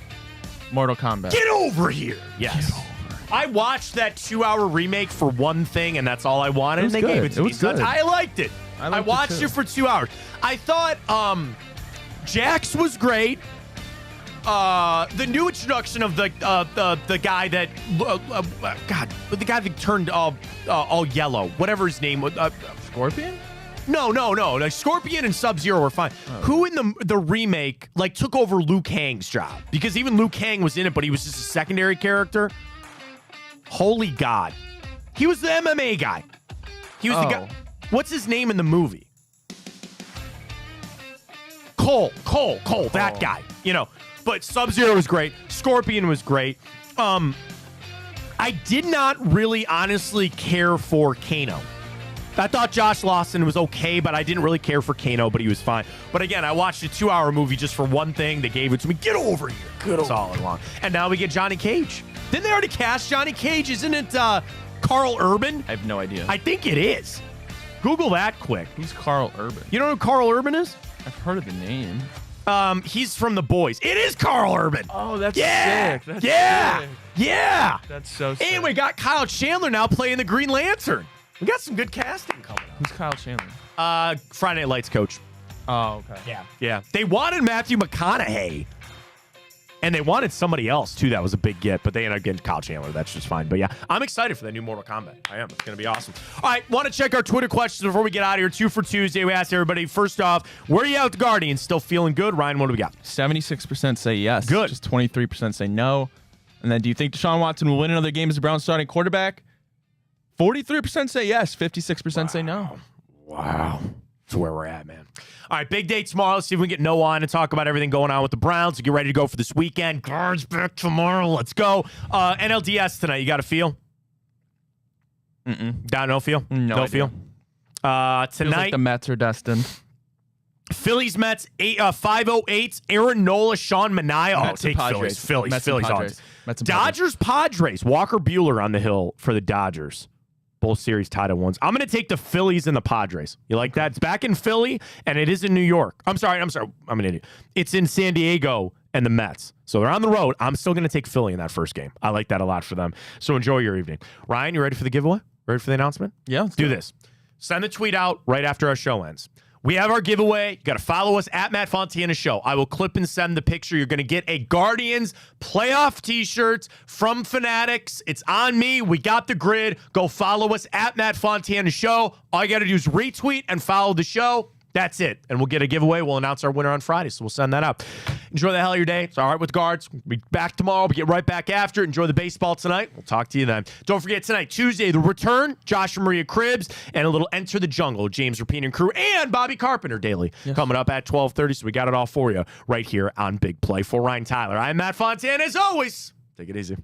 Kombat.
Get over here. Yes. I watched that 2-hour remake for one thing, and that's all I wanted.
It was
and they
good.
gave it to
It
me.
was good.
I liked it. I watched it for 2 hours. I thought Jax was great. The new introduction of the guy that the guy that turned all yellow, whatever his name was,
Scorpion?
No. Like Scorpion and Sub-Zero were fine. Who in the remake like took over Liu Kang's job? Because even Liu Kang was in it, but he was just a secondary character. Holy God, he was the MMA guy. He was the guy. What's his name in the movie? Cole, that guy. You know. But Sub-Zero was great. Scorpion was great. I did not really honestly care for Kano. I thought Josh Lawson was okay, but I didn't really care for Kano, but he was fine. But again, I watched a 2-hour movie just for one thing. They gave it to me. Get over here. That's all I want. And now we get Johnny Cage. Didn't they already cast Johnny Cage? Isn't it Carl Urban?
I have no idea.
I think it is. Google that quick.
Who's Carl Urban?
You know who Carl Urban is?
I've heard of the name.
He's from The Boys. It is Carl Urban.
Oh, that's
sick.
That's
sick.
That's so sick.
And we got Kyle Chandler now playing the Green Lantern. We got some good casting coming up.
Who's Kyle Chandler?
Friday Night Lights coach.
Oh, okay.
Yeah. They wanted Matthew McConaughey. And they wanted somebody else, too. That was a big get, but they ended up getting Kyle Chandler. That's just fine. But, yeah, I'm excited for the new Mortal Kombat. I am. It's going to be awesome. All right, want to check our Twitter questions before we get out of here. 2 for Tuesday. We asked everybody, first off, where are you out with the Guardians? Still feeling good? Ryan, what do we got?
76% say yes.
Good.
Just 23% say no. And then do you think Deshaun Watson will win another game as a Browns starting quarterback? 43% say yes. 56% say no.
Wow. That's where we're at, man. All right, big day tomorrow. Let's see if we can get Noah on and talk about everything going on with the Browns. Get ready to go for this weekend. Guards back tomorrow. Let's go. NLDS tonight. You got a feel? No feel?
No
feel?
Feels
Tonight,
like the Mets are destined.
Phillies, Mets, 508. Aaron Nola, Sean Manaea. Oh,
Mets
take
and
Phillies.
Padres.
Phillies.
Mets and
Phillies.
Padres. Mets and
Dodgers, Padres. Walker Buehler on the hill for the Dodgers. Both series tied at once. I'm going to take the Phillies and the Padres. You like that? It's back in Philly, and it is in New York. I'm sorry. I'm an idiot. It's in San Diego and the Mets. So they're on the road. I'm still going to take Philly in that first game. I like that a lot for them. So enjoy your evening. Ryan, you ready for the giveaway? Ready for the announcement?
Yeah. Let's
do this. Send the tweet out right after our show ends. We have our giveaway. You got to follow us at Matt Fontana Show. I will clip and send the picture. You're going to get a Guardians playoff t-shirt from Fanatics. It's on me. We got the grid. Go follow us at Matt Fontana Show. All you got to do is retweet and follow the show. That's it. And we'll get a giveaway. We'll announce our winner on Friday, so we'll send that out. Enjoy the hell of your day. It's all right with Guards. We'll be back tomorrow. We'll get right back after. Enjoy the baseball tonight. We'll talk to you then. Don't forget tonight, Tuesday, the return, Josh and Maria Cribbs, and a little Enter the Jungle, James Rapine and crew, and Bobby Carpenter daily coming up at 12:30. So we got it all for you right here on Big Play. For Ryan Tyler, I'm Matt Fontana. As always, take it easy.